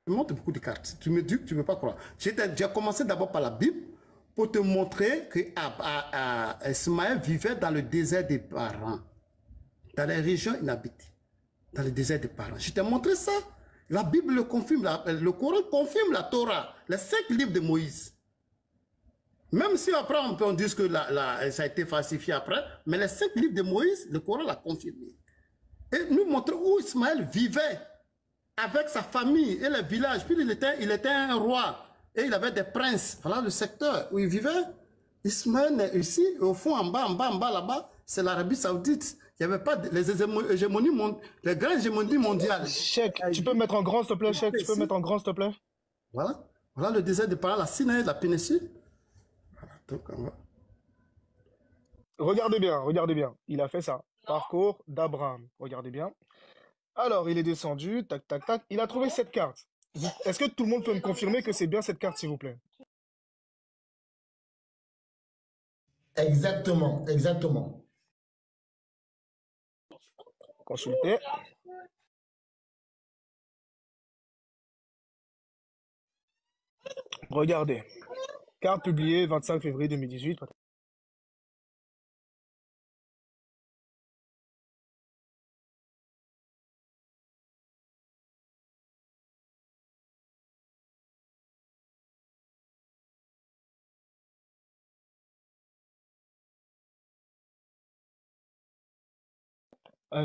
Tu montres beaucoup de cartes. Tu me dis que tu ne veux pas croire. J'ai commencé d'abord par la Bible pour te montrer que Ismaël vivait dans le désert des parents, dans les régions inhabitées, dans le désert des parents. Je t'ai montré ça. La Bible le confirme, le Coran confirme la Torah, les 5 livres de Moïse. Même si après on peut dire que ça a été falsifié après, mais les 5 livres de Moïse, le Coran l'a confirmé. Et nous montrons où Ismaël vivait avec sa famille et le village. Puis il était un roi et il avait des princes. Voilà le secteur où il vivait. Ismaël est ici, au fond, en bas, là-bas, c'est l'Arabie Saoudite. Il n'y avait pas les hégémonies, les grandes hégémonies mondiales. Cheikh, tu peux mettre en grand, s'il te plaît, Cheikh, tu peux mettre en grand, s'il te plaît. Voilà. Voilà le désert de Paran, la Sinaï, la péninsule. Voilà. Donc, Regardez bien. Il a fait ça. Parcours d'Abraham. Regardez bien. Alors, il est descendu, tac, tac, tac. Il a trouvé cette carte. Est-ce que tout le monde peut me confirmer que c'est bien cette carte, s'il vous plaît? Exactement, exactement. Consultez. Regardez. Carte publiée 25 février 2018.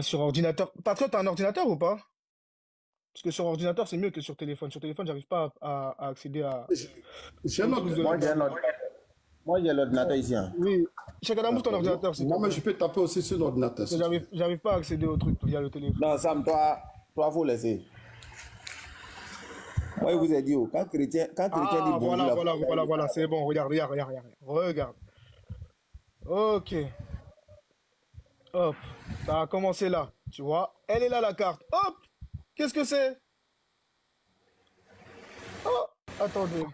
Sur ordinateur. Patron, t'as un ordinateur ou pas? Parce que sur ordinateur, c'est mieux que sur téléphone. Sur téléphone, j'arrive pas à accéder à... Moi, j'ai l'ordinateur ici. Hein. Oui. Cheikh Adamou, ton ordinateur, c'est non, mais je peux taper aussi sur l'ordinateur. J'arrive pas à accéder au truc via le téléphone. Non, Sam, toi, faut laisser. Moi, je vous ai dit, quand chrétien dit bonjour... Voilà, c'est bon, regarde. Regarde. Ok. Hop, ça a commencé là, tu vois. Elle est là, la carte. Hop, qu'est-ce que c'est? Oh, attendez.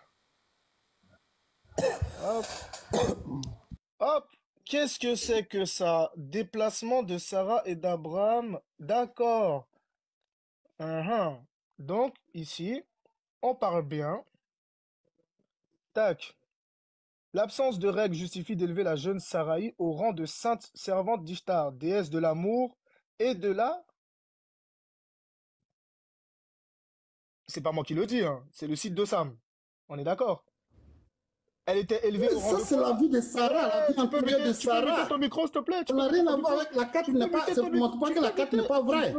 Hop. Hop, qu'est-ce que c'est que ça? Déplacement de Sarah et d'Abraham. D'accord. Donc, ici, on parle bien. Tac. L'absence de règles justifie d'élever la jeune Saraï au rang de sainte servante d'Ishtar, déesse de l'amour et de la... C'est pas moi qui le dis, hein. C'est le site de Sam. On est d'accord? Elle était élevée Mais au rang ça, de c'est la quoi? vie de Sarah, la vie intérieure de Tu peux muter Sarah. ton micro, s'il te plaît? Ça n'a rien à voir avec la carte, Tu peux n'est pas, muter ça ton ne micro? montre pas que la carte n'est pas vraie.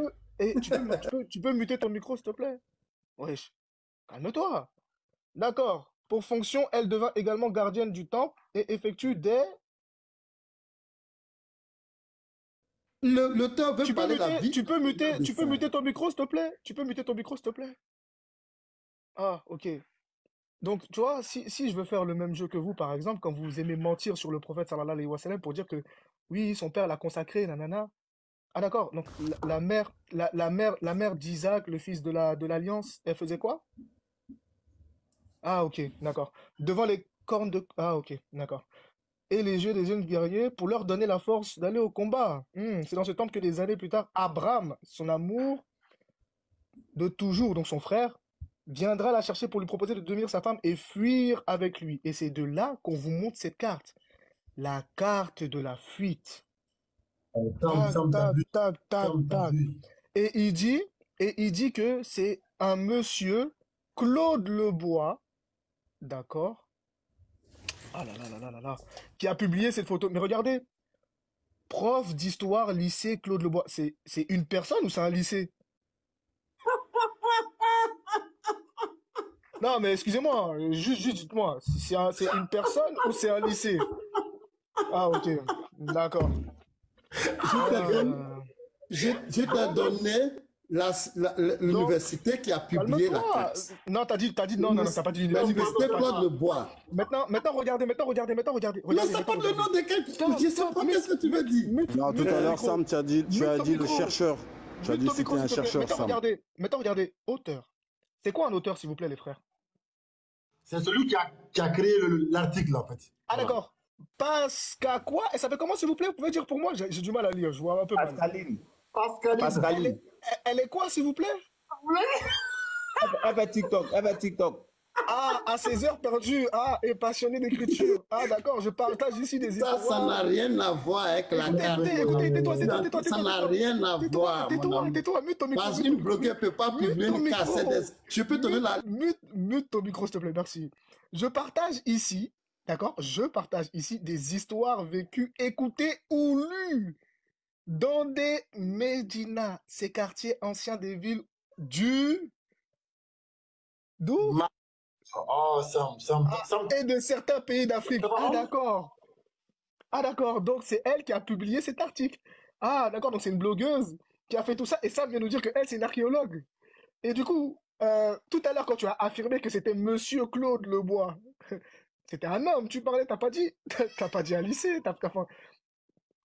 Tu peux muter ton micro, s'il te plaît? Wesh, calme-toi. D'accord. Pour fonction, elle devint également gardienne du temple et effectue des... L'auteur veut parler de la vie. Tu peux muter ton micro, s'il te plaît? Tu peux muter ton micro, s'il te plaît? Ah, ok. Donc, tu vois, si je veux faire le même jeu que vous, par exemple, quand vous aimez mentir sur le prophète sallallahu alayhi wa sallam pour dire que oui, son père l'a consacré, nanana. Ah, d'accord. Donc, la mère d'Isaac, le fils de l'alliance, elle faisait quoi? Ah, ok, d'accord. Devant les cornes de... Ah, ok, d'accord. Et les yeux des jeunes guerriers pour leur donner la force d'aller au combat. C'est dans ce temple que des années plus tard, Abraham, son amour de toujours, donc son frère, viendra la chercher pour lui proposer de devenir sa femme et fuir avec lui. Et c'est de là qu'on vous montre cette carte. La carte de la fuite. Tac, tac, tac, tac, tac. Et il dit que c'est un monsieur, Claude Lebois, d'accord? Ah là là là là là là, qui a publié cette photo. Mais regardez, prof d'histoire, lycée Claude Lebois. C'est une personne ou c'est un lycée? Non, mais excusez-moi, juste dites-moi, c'est une personne ou c'est un lycée? Ah, ok, d'accord. Je t'ai donné l'université qui a publié la carte. Non, t'as dit, non, t'as pas dit l'université. L'université Claude Lebois. Maintenant, regardez. Mais ça parle le nom de quelqu'un. Je sais pas qu'est-ce que tu veux dire. Non, tout à l'heure, Sam, tu as dit le chercheur. Tu as dit c'était un chercheur, Sam. Maintenant, regardez, auteur. C'est quoi un auteur, s'il vous plaît, les frères? C'est celui qui a créé l'article, en fait. Ah, d'accord. Pascal quoi? Et ça fait comment, s'il vous plaît? Vous pouvez dire pour moi? J'ai du mal à lire, je vois un peu mal. Pascaline. Elle est quoi, s'il vous plaît? Elle va TikTok. Ah, à ses heures perdues. Ah, et passionné d'écriture. Ah, d'accord, je partage ici des histoires. Ça n'a rien à voir avec la carte. Écoutez, tais-toi. Ça n'a rien à voir. Tais-toi, mute ton micro. Parce qu'une blogueur ne peut pas publier une cassette. Je peux te donner la... Mute ton micro, s'il te plaît, merci. Je partage ici, d'accord? Je partage ici des histoires vécues, écoutées ou lues dans des médinas, ces quartiers anciens des villes d'où? Oh, Sam. Et de certains pays d'Afrique. Ah, d'accord. Donc, c'est elle qui a publié cet article. Ah, d'accord. Donc, c'est une blogueuse qui a fait tout ça. Et Sam vient nous dire qu'elle, c'est une archéologue. Et du coup, tout à l'heure, quand tu as affirmé que c'était Monsieur Claude Lebois, c'était un homme, tu parlais, t'as pas dit un lycée.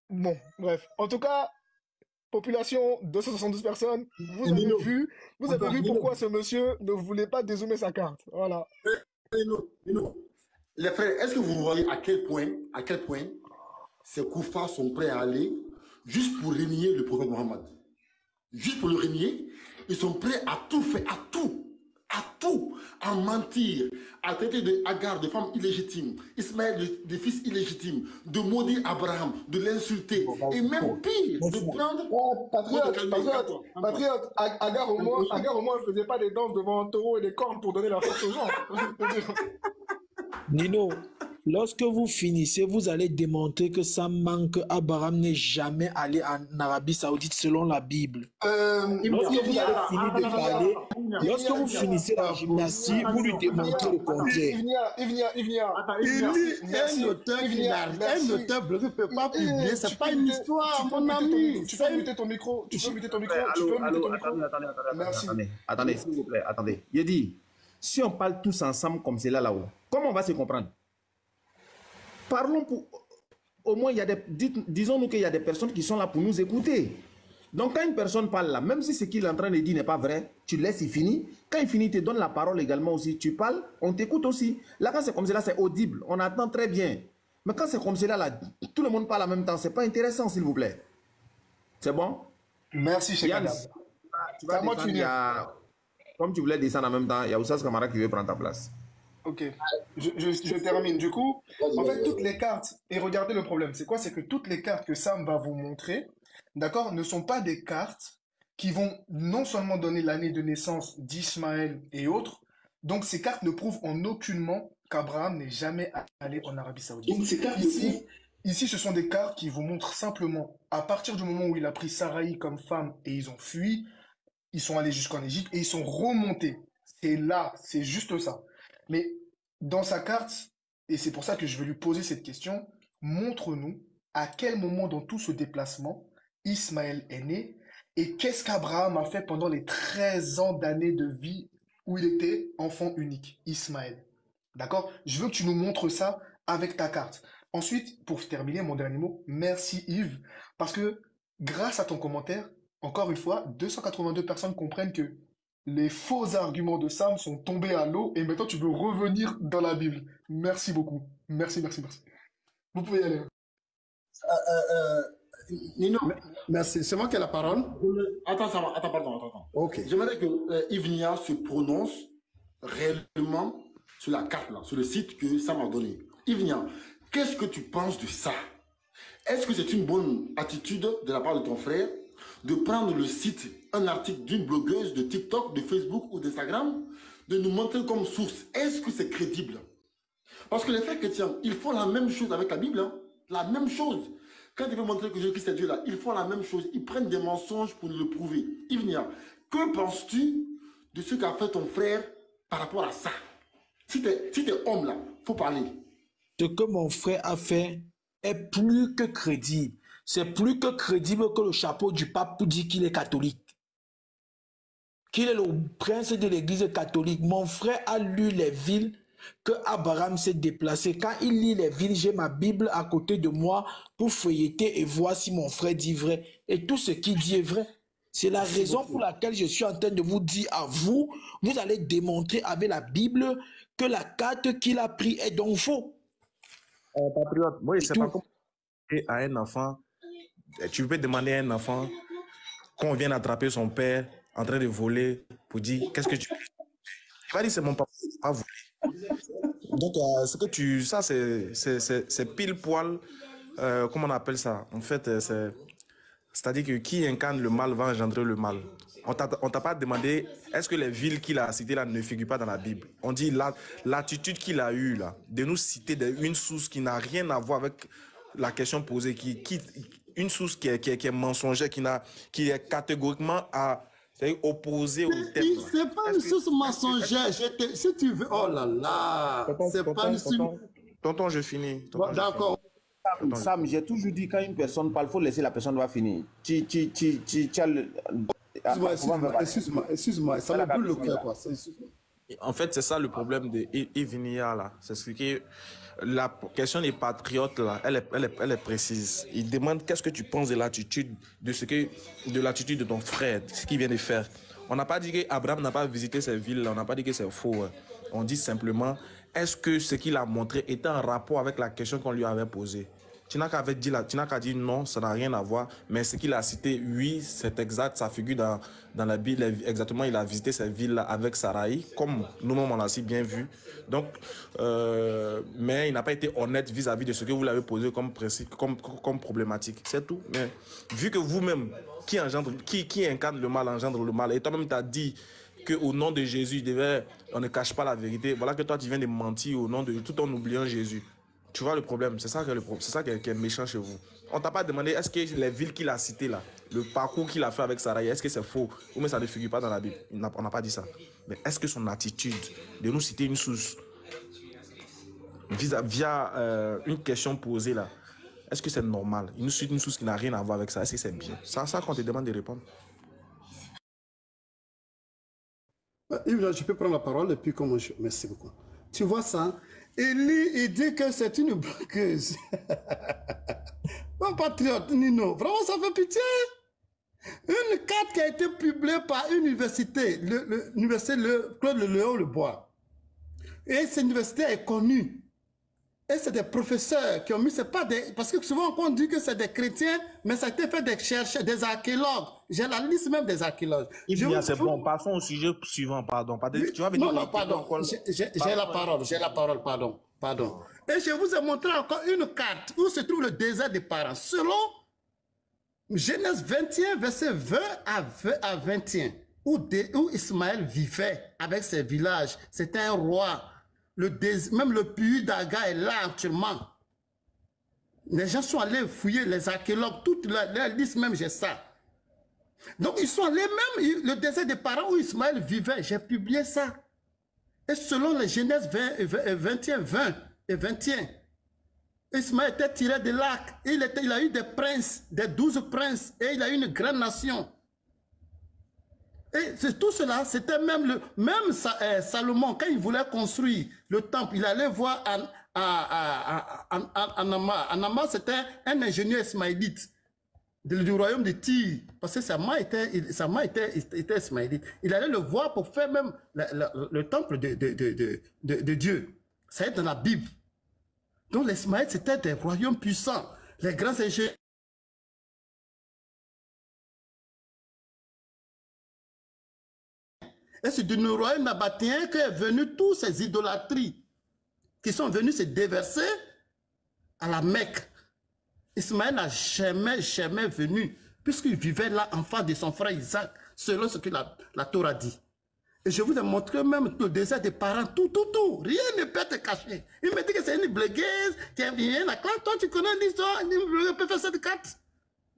Bon, bref. En tout cas, population 272 personnes, vous avez vu pourquoi ce monsieur ne voulait pas dézoomer sa carte. Voilà. Les frères, est-ce que vous voyez à quel point ces koufars sont prêts à aller juste pour renier le prophète Mohammed? Juste pour le renier, ils sont prêts à tout faire, à mentir, à traiter de Agar de femme illégitime, Ismaël de fils illégitime, de maudire Abraham, de l'insulter, et même pire, de prendre... Patriote, Agar au moins, elle faisait pas des danses devant un taureau et des cornes pour donner la force aux gens. Nino, lorsque vous finissez, vous allez démontrer que ça manque. Abraham n'est jamais allé en Arabie Saoudite selon la Bible. Lorsque vous allez finir de parler, lorsque vous finissez la gymnastie, vous lui démontrez le contraire. Un auteur ne peut pas publier, c'est pas une histoire, mon ami. Tu peux muter ton micro. Merci. Attendez, s'il vous plaît, attendez. Il dit, si on parle tous ensemble comme c'est là-haut, comment on va se comprendre? Parlons pour... Au moins, disons-nous qu'il y a des personnes qui sont là pour nous écouter. Donc, quand une personne parle là, même si ce qu'il est en train de dire n'est pas vrai, tu laisses, il finit. Quand il finit, il te donne la parole également aussi. Tu parles, on t'écoute aussi. Là, quand c'est comme cela, c'est audible. On attend très bien. Mais quand c'est comme cela, là, tout le monde parle en même temps. C'est pas intéressant, s'il vous plaît. C'est bon? Merci, Cheikh Adam. Tu vas défendre, Comme tu voulais descendre en même temps, il y a Oussas Kamara qui veut prendre ta place. Ok, je termine. Du coup, en fait, toutes les cartes, et regardez le problème, c'est quoi? C'est que toutes les cartes que Sam va vous montrer, d'accord, ne sont pas des cartes qui vont non seulement donner l'année de naissance d'Ismaël et autres, donc ces cartes ne prouvent en aucunement qu'Abraham n'est jamais allé en Arabie Saoudite. Donc ces cartes Ici, ce sont des cartes qui vous montrent simplement, à partir du moment où il a pris Saraï comme femme et ils ont fui, ils sont allés jusqu'en Égypte et ils sont remontés. C'est là, c'est juste ça. Mais dans sa carte, et c'est pour ça que je vais lui poser cette question, montre-nous à quel moment dans tout ce déplacement Ismaël est né et qu'est-ce qu'Abraham a fait pendant les 13 ans d'années de vie où il était enfant unique, Ismaël. D'accord? Je veux que tu nous montres ça avec ta carte. Ensuite, pour terminer, mon dernier mot, merci Yves, parce que grâce à ton commentaire, encore une fois, 282 personnes comprennent que les faux arguments de Sam sont tombés à l'eau et maintenant tu veux revenir dans la Bible. Merci beaucoup. Merci. Vous pouvez y aller. Nino, merci. C'est moi qui ai la parole. Attends. Ok. J'aimerais que Yves Nia se prononce réellement sur la carte, là, sur le site que Sam a donné. Yves Nia, qu'est-ce que tu penses de ça? Est-ce que c'est une bonne attitude de la part de ton frère de prendre le site, un article d'une blogueuse de TikTok, de Facebook ou d'Instagram, de nous montrer comme source? Est-ce que c'est crédible? Parce que les frères chrétiens, ils font la même chose avec la Bible, hein? La même chose. Quand ils veulent montrer que Jésus-Christ est Dieu, là, ils font la même chose. Ils prennent des mensonges pour nous le prouver. Yves Nia, que penses-tu de ce qu'a fait ton frère par rapport à ça? Si t'es homme, là, faut parler. Ce que mon frère a fait est plus que crédible. C'est plus que crédible que le chapeau du pape pour dire qu'il est catholique. Qu'il est le prince de l'église catholique. Mon frère a lu les villes que Abraham s'est déplacé. Quand il lit les villes, j'ai ma Bible à côté de moi pour feuilleter et voir si mon frère dit vrai. Et tout ce qu'il dit est vrai. C'est la raison pour laquelle je suis en train de vous dire à vous, vous allez démontrer avec la Bible que la carte qu'il a prise est donc faux. Patriote, moi, je ne sais pas comment à un enfant, tu peux demander à un enfant qu'on vienne attraper son père en train de voler pour dire qu'est-ce que tu fais. Il va dire c'est mon papa, pas voler. Donc, ce que tu, ça c'est pile poil, comment on appelle ça? En fait, c'est-à-dire que qui incarne le mal va engendrer le mal. On t'a pas demandé, est-ce que les villes qu'il a citées là ne figurent pas dans la Bible? On dit l'attitude qu'il a eue là, de nous citer une source qui n'a rien à voir avec la question posée, une source qui est mensongère, qui est catégoriquement opposée au thème. C'est pas une source mensongère. Si tu veux, oh là là, c'est pas une source. Tonton, je finis. D'accord. Sam, j'ai toujours dit quand une personne parle, il faut laisser la personne va finir. Excuse-moi, ça me brûle le cœur, quoi. En fait, c'est ça le problème de Yves Nia, là. C'est ce que la question des patriotes, là, elle est précise. Il demande qu'est-ce que tu penses de l'attitude de ton frère, ce qu'il vient de faire. On n'a pas dit qu'Abraham n'a pas visité ces villes-là, on n'a pas dit que c'est faux. Hein. On dit simplement, est-ce que ce qu'il a montré était en rapport avec la question qu'on lui avait posée? Tu n'as qu'à dire non, ça n'a rien à voir. Mais ce qu'il a cité, oui, c'est exact, ça figure dans la Bible. Exactement, il a visité cette ville-là avec Saraï, comme nous-mêmes on l'a si bien vu. Donc, mais il n'a pas été honnête vis-à-vis de ce que vous l'avez posé comme problématique. C'est tout. Mais vu que vous-même, qui incarne le mal, engendre le mal, et toi-même, tu as dit qu'au nom de Jésus, on ne cache pas la vérité. Voilà que toi, tu viens de mentir au nom de tout en oubliant Jésus. Tu vois le problème, c'est ça qui est méchant chez vous. On t'a pas demandé, est-ce que les villes qu'il a citées là, le parcours qu'il a fait avec Sarah, est-ce que c'est faux ou mais ça ne figure pas dans la Bible? On n'a pas dit ça. Mais est-ce que son attitude de nous citer une source via une question posée là, est-ce que c'est normal? Il nous cite une source qui n'a rien à voir avec ça, est-ce que c'est bien? Ça qu'on te demande de répondre. Yves, je peux prendre la parole et puis comment je... Merci beaucoup. Tu vois ça? Il dit que c'est une bloqueuse. Mon patriote, Nino, vraiment ça fait pitié. Une carte qui a été publiée par une université, l'université Claude Léon Le Bois. Et cette université est connue. Et c'est des professeurs qui ont mis, c'est pas des... Parce que souvent on dit que c'est des chrétiens, mais ça a été fait des chercheurs, des archéologues. J'ai la liste même des archéologues. C'est bon, passons au sujet suivant, pardon. Tu vas venir non, pardon, j'ai la parole, pardon. Et je vous ai montré encore une carte où se trouve le désert des parents. Selon Genèse 21, verset 20 à 21, où Ismaël vivait avec ses villages. C'était un roi. Même le puits d'Aga est là actuellement. Les gens sont allés fouiller, les archéologues, toute la liste même, j'ai ça. Donc ils sont allés même, le désert des parents où Ismaël vivait, j'ai publié ça. Et selon les Genèse 21, 20 et 21, Ismaël était tiré de l'arc. Il a eu des princes, des 12 princes, et il a eu une grande nation. Et tout cela, c'était même Salomon, quand il voulait construire le temple, il allait voir Anama. Anama, c'était un ingénieur ismaélite du royaume de Tyr, parce que sa main était ismaélite. Il allait le voir pour faire même le temple de Dieu. Ça est dans la Bible. Donc les Ismaélites, c'était des royaumes puissants. Les grands ingénieurs. Et c'est du royaume nabatéen qu'est venu toutes ces idolâtries qui sont venues se déverser à la Mecque. Ismaël n'a jamais venu, puisqu'il vivait là en face de son frère Isaac, selon ce que la Torah dit. Et je vous ai montré même le désert des parents, tout. Rien ne peut te cacher. Il me dit que c'est une blagueuse qui vient à classe. Toi, tu connais l'histoire, il peut faire cette carte.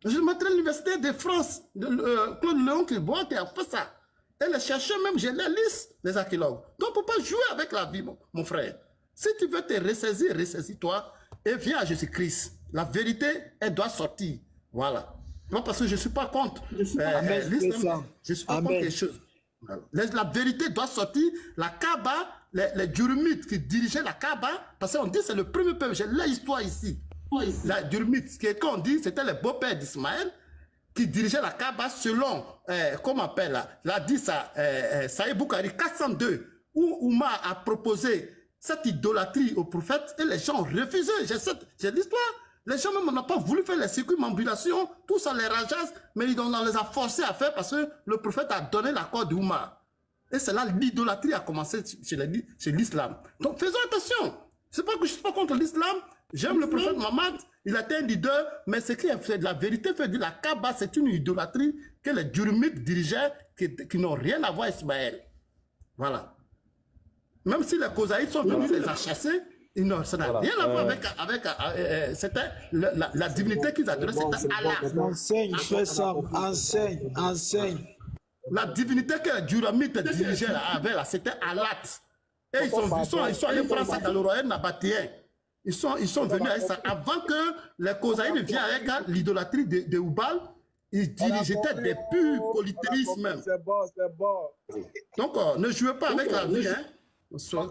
Je montré à l'université de France, Claude Léon Kilbois qui a fait ça. Et les chercheurs même, j'ai la liste des archéologues. Donc, il ne faut pas jouer avec la vie, mon frère. Si tu veux te ressaisir, ressaisis-toi et viens à Jésus-Christ. La vérité, elle doit sortir. Voilà. Non, parce que je ne suis pas contre. Je ne suis pas contre quelque chose. La vérité doit sortir. La Kaaba, les Durumites qui dirigeaient la Kaaba, parce qu'on dit que c'est le premier peuple. J'ai l'histoire ici. La Durumite, quand on dit c'était les beaux-pères d'Ismaël, qui dirigeait la Kaaba selon, comment on appelle, l'a dit ça, Saïd Boukari 402, où Oumar a proposé cette idolâtrie au prophète et les gens ont refusé. J'ai l'histoire. Les gens même n'ont pas voulu faire les circumambulations, tout ça les rajasse, mais on les a forcés à faire parce que le prophète a donné l'accord d'Oumar. Et c'est là l'idolâtrie a commencé chez l'islam. Donc faisons attention. C'est pas que je suis pas contre l'islam. J'aime le prophète Mohammed, il a été un leader, mais ce qui est fait de la vérité, fait de la Kaaba, c'est une idolâtrie que les Durumites dirigeaient, qui n'ont rien à voir avec Ismaël. Voilà. Même si les Kosaïtes sont venus les chasser, ça n'a rien à voir avec c'était la divinité qu'ils adoraient, c'était Allah. Enseigne, fais ça, enseigne. La divinité que les Durumites dirigeaient là, c'était Allah. Et ils sont allés prendre ça dans le royaume nabatéen. Ils sont venus avec ça. Avant que les Kosaïdes ne viennent avec l'idolâtrie de Oubal, ils dirigeaient des purs polythéismes même. C'est bon. Donc, ne jouez pas avec la vie, hein. Sam,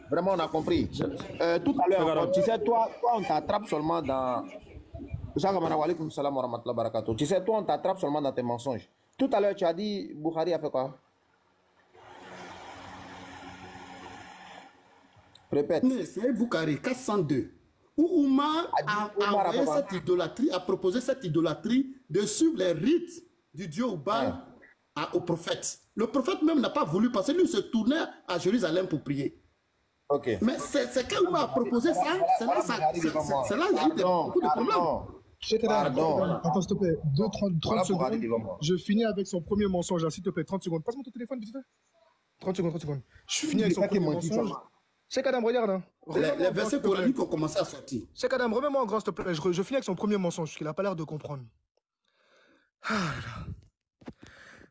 vraiment on a compris. Tout à l'heure, tu sais, toi on t'attrape seulement dans... Tu sais, toi on t'attrape seulement dans tes mensonges. Tout à l'heure, tu as dit, Bukhari a fait quoi? Répète. C'est Bukhari 402. Où Oumar a envoyé cette idolâtrie, a proposé cette idolâtrie de suivre les rites du dieu Oubal au prophète. Le prophète même n'a pas voulu parce que lui se tournait à Jérusalem pour prier. Ok. Mais c'est quand Oumar a proposé ça, c'est là qu'il y a eu beaucoup de problèmes. Attends, s'il te plaît, 30 secondes. Je finis avec son premier mensonge, s'il te plaît, 30 secondes. Passe-moi ton téléphone, vite fait. 30 secondes. Je finis avec son premier mensonge. Cheikh Adam, regarde. Hein. Les versets coraniques ont commencé à sortir. Cheikh Adam, remets-moi en grand, s'il te plaît. Je finis avec son premier mensonge, parce qu'il n'a pas l'air de comprendre.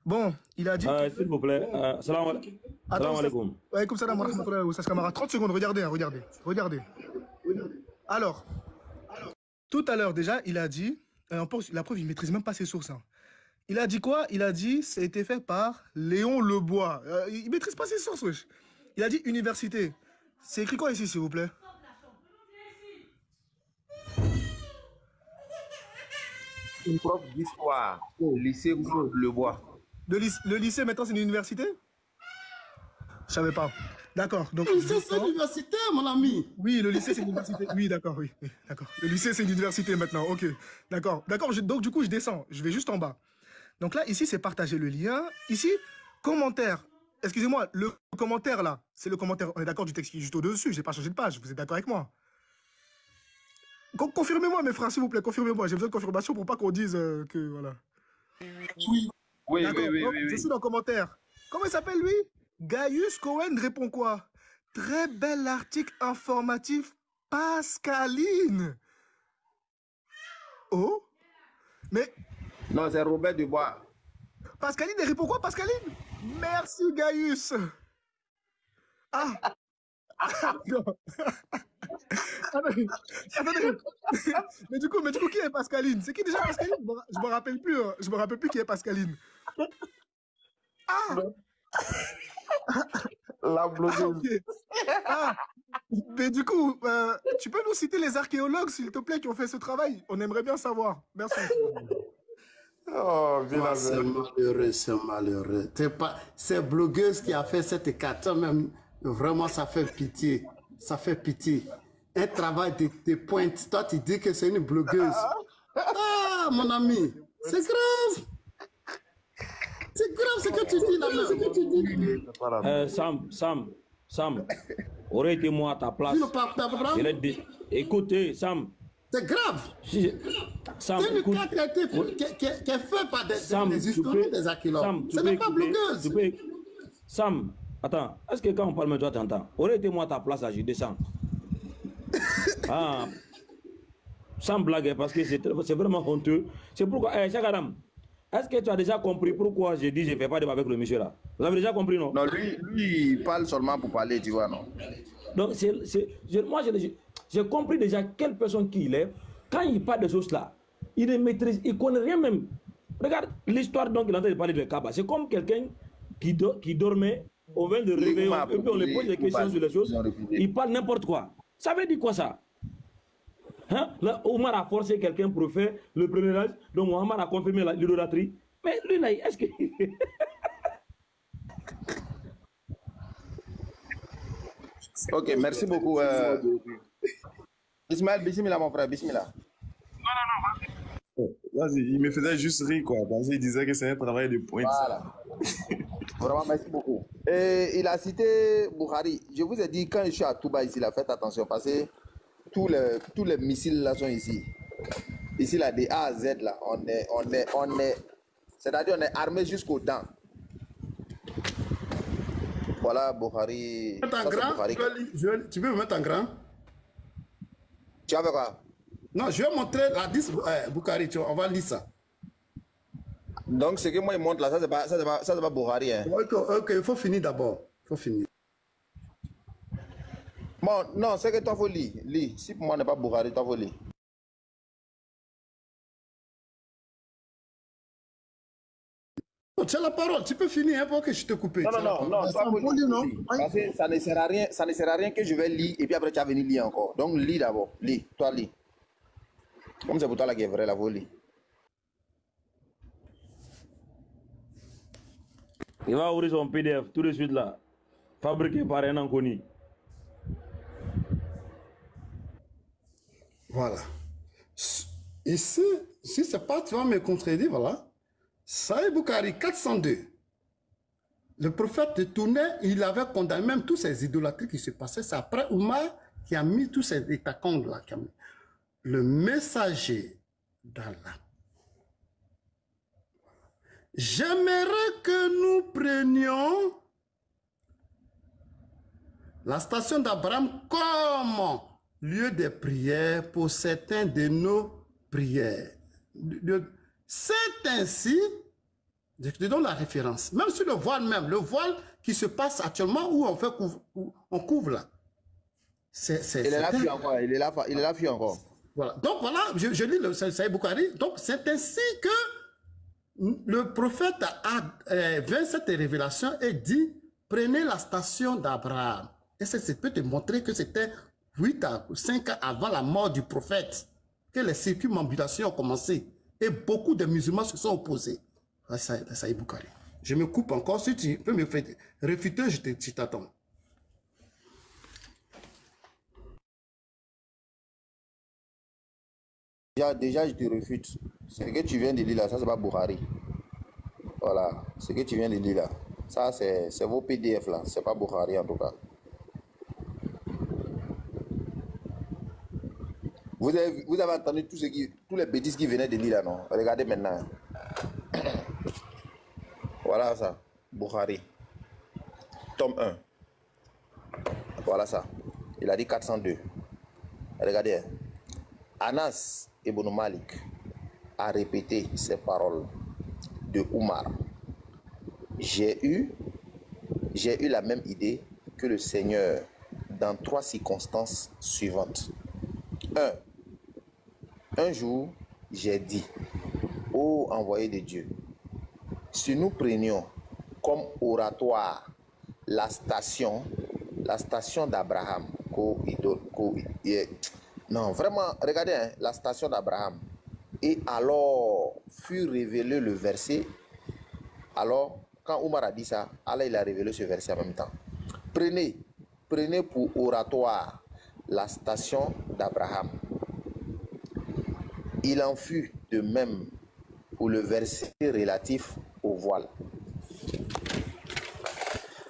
Bon, il a dit... S'il vous plaît. Salam alaikum. Alaykoum salam wa rahmatullahi wa barakatuh. 30 secondes, regardez. Alors, tout à l'heure déjà, il a dit... la preuve, il ne maîtrise même pas ses sources. Hein. Il a dit quoi? Il a dit, ça a été fait par Léon Lebois. Il ne maîtrise pas ses sources, wesh. Il a dit université. C'est écrit quoi ici, s'il vous plaît? Une prof d'histoire au lycée Lebois. Le lycée, maintenant, c'est une université? Je savais pas. D'accord. Donc, Le lycée, c'est l'université, mon ami. Oui, le lycée, c'est l'université. Oui, d'accord, oui. D'accord. Le lycée, c'est l'université maintenant. Ok. D'accord. D'accord. Donc, du coup, je descends. Je vais juste en bas. Donc là, ici, c'est partager le lien. Ici, commentaire. Excusez-moi, le commentaire là, c'est le commentaire. On est d'accord du texte qui est juste au-dessus. J'ai pas changé de page. Vous êtes d'accord avec moi? Confirmez-moi, mes frères, s'il vous plaît. Confirmez-moi. J'ai besoin de confirmation pour pas qu'on dise que voilà. Oui. Oui, d'accord. oui, oui, Donc, oui, je oui. suis dans le commentaire. Comment il s'appelle lui? Gaius Cohen répond quoi? Très bel article informatif, Pascaline. Oh? Mais. Non, c'est Robert Dubois. Pascaline, elle répond quoi, Pascaline? Merci, Gaius. Ah. Non. Attendez. Mais du coup, qui est Pascaline? C'est qui déjà Pascaline? Je me rappelle plus. Je me rappelle plus qui est Pascaline. Ah. La blogueuse. Okay. Ah. Mais du coup, tu peux nous citer les archéologues, s'il te plaît, qui ont fait ce travail? On aimerait bien savoir. Merci. Oh, c'est malheureux, c'est malheureux. C'est blogueuse qui a fait cette hécatombe, même. Vraiment, ça fait pitié. Ça fait pitié. Un travail de pointe. Toi, tu dis que c'est une blogueuse. Ah, mon ami, c'est grave. C'est grave ce que tu dis là, ce que tu dis. Sam, aurait été moi à ta place. Écoutez, Sam. C'est grave. Sam, c'est une carte qui est faite par des historiens, des archéologues. Ce n'est pas blogueuse. Sam, attends, est-ce que quand on parle, toi, tu entends? Aurait été moi à ta place, là, je descends. Ah, sans blague, parce que c'est vraiment honteux. C'est pourquoi, Chakadam, est-ce que tu as déjà compris pourquoi je dis je ne fais pas débat avec le monsieur là? Vous avez déjà compris, non? Non, lui, il parle seulement pour parler, tu vois, non? Donc, moi, j'ai compris déjà quelle personne qu'il est. Quand il parle de choses là, il ne maîtrise, il ne connaît rien même. Regarde l'histoire dont il est en train de parler de Kaba. C'est comme quelqu'un qui dormait, on vient de réveiller, et puis on lui pose des questions sur les choses. Il parle n'importe quoi. Ça veut dire quoi ça? Hein? Là, Omar a forcé quelqu'un pour faire le premier âge, donc Mohamed a confirmé l'idolâtrie. Mais lui là, est-ce que... Ok, merci beaucoup. Ismaël, bismillah mon frère, bismillah. Non, vas-y, il me faisait juste rire quoi, parce qu'il disait que c'est un travail de pointe. Voilà. Vraiment, merci beaucoup. Et il a cité Bukhari. Je vous ai dit, quand je suis à Touba ici, là, faites attention, parce que tous les missiles là sont ici. Ici, là, des A à Z, là, on est c'est-à-dire on est armé jusqu'aux dents. Voilà, Bukhari. Tu peux me mettre en grand? Tu as fait quoi? Non, je vais montrer la 10 Bukhari, on va lire ça. Donc, ce que moi, il montre là, ça, c'est pas Bukhari. Hein. Ok, il faut finir d'abord. Il faut finir. Bon, non, c'est que toi, il faut lire. Si pour moi, n'est pas Bukhari, toi, il faut lire. Oh, tu as la parole, tu peux finir hein, pour que je te coupe. Non, parce que ça ne sert à rien que je vais lire et puis après tu vas venir lire encore. Donc lis d'abord, toi lis. Comme c'est pour toi là qui est vrai, là, vous lis. Il va ouvrir son PDF tout de suite là, fabriqué par un inconnu. Voilà. Ici, si c'est pas, tu vas me contredire, voilà. Sahih Bukhari 402. Le prophète tournait, il avait condamné même tous ces idolâtries qui se passaient. C'est après Oumar qui a mis tous ces hécatombe là. Le messager d'Allah. J'aimerais que nous prenions la station d'Abraham comme lieu de prière pour certains de nos prières. C'est ainsi, je te donne la référence, même sur le voile même, le voile qui se passe actuellement où on couvre là. Il est là, puis encore. Il est là, puis encore. Voilà. Donc voilà, je lis le Sahih Bukhari. Donc c'est ainsi que le prophète a fait cette révélation et dit, prenez la station d'Abraham. Et ça peut te montrer que c'était 8 à 5 ans avant la mort du prophète que les circumambulations ont commencé. Et beaucoup de musulmans se sont opposés à Sahih Bukhari. Je me coupe encore. Si tu peux me faire réfuter, je t'attends. Déjà, je te refute. Ce que tu viens de lire là, ça, c'est pas Bukhari. Voilà, ce que tu viens de lire là, ça, c'est vos PDF là, c'est pas Bukhari en tout cas. Vous avez entendu tous les bêtises qui venaient de lire là, non? Regardez maintenant. Voilà ça, Bukhari. Tome 1. Voilà ça. Il a dit 402. Regardez. Anas ibn Malik a répété ces paroles de Omar. J'ai eu la même idée que le Seigneur dans 3 circonstances suivantes. 1. Un jour, j'ai dit, ô envoyé de Dieu, si nous prenions comme oratoire la station d'Abraham, non, vraiment, regardez, hein, la station d'Abraham, et alors fut révélé le verset. Alors, quand Omar a dit ça, Allah il a révélé ce verset en même temps. Prenez pour oratoire la station d'Abraham. Il en fut de même pour le verset relatif au voile.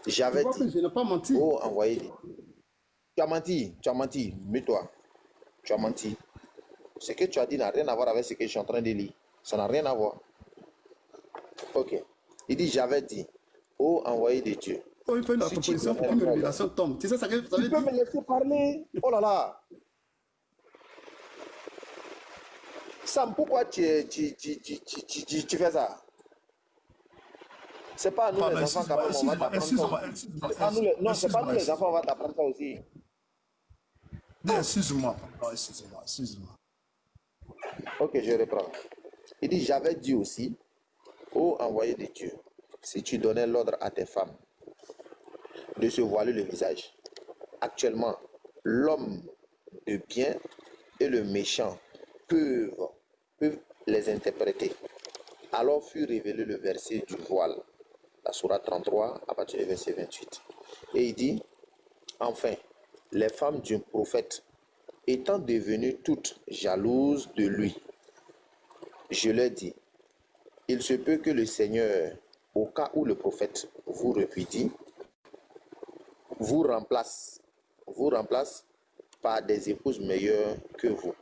J'avais dit, je n'ai pas menti. Oh, envoyé. Tu as menti, mets-toi. Tu as menti. Ce que tu as dit n'a rien à voir avec ce que je suis en train de lire. Ça n'a rien à voir. Ok. Il dit, j'avais dit, oh envoyé de Dieu. Oh, il faut une proposition pour qu'une révélation tombe. Tu sais ça que ça veut dire? Tu peux me laisser parler? Oh là là. Sam, pourquoi tu fais ça? C'est pas à nous les enfants qu'on va t'apprendre ça. Non, c'est pas nous les enfants, on va t'apprendre ça aussi. Excuse-moi. Ok, je reprends. Il dit, j'avais dit aussi, ô envoyé de Dieu, si tu donnais l'ordre à tes femmes de se voiler le visage. Actuellement, l'homme de bien et le méchant peuvent les interpréter. Alors fut révélé le verset du voile, la sourate 33, à partir du verset 28. Et il dit, enfin, les femmes du prophète, étant devenues toutes jalouses de lui, je leur dis, il se peut que le Seigneur, au cas où le prophète vous répudie, vous remplace par des épouses meilleures que vous.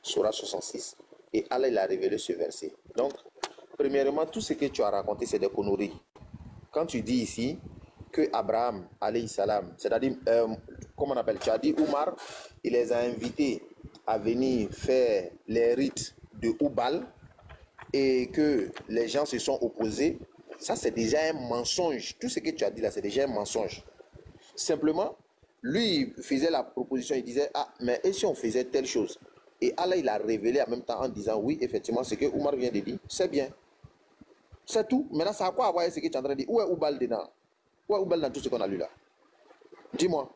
Sourate 66. Et Allah il a révélé ce verset. Donc, premièrement, tout ce que tu as raconté, c'est des conneries. Quand tu dis ici que Abraham, alayhi salam, c'est-à-dire, comment on appelle, tu as dit Omar, il les a invités à venir faire les rites de Oubal et que les gens se sont opposés, ça c'est déjà un mensonge. Tout ce que tu as dit là, c'est déjà un mensonge. Simplement, lui, il faisait la proposition, il disait, ah, mais et si on faisait telle chose? Et Allah, il a révélé en même temps en disant, oui, effectivement, ce que Omar vient de dire, c'est bien. C'est tout. Maintenant, ça a quoi à voir avec ce que tu es en train de dire? Où est Oubal dedans? Où est Oubal dans tout ce qu'on a lu là? Dis-moi.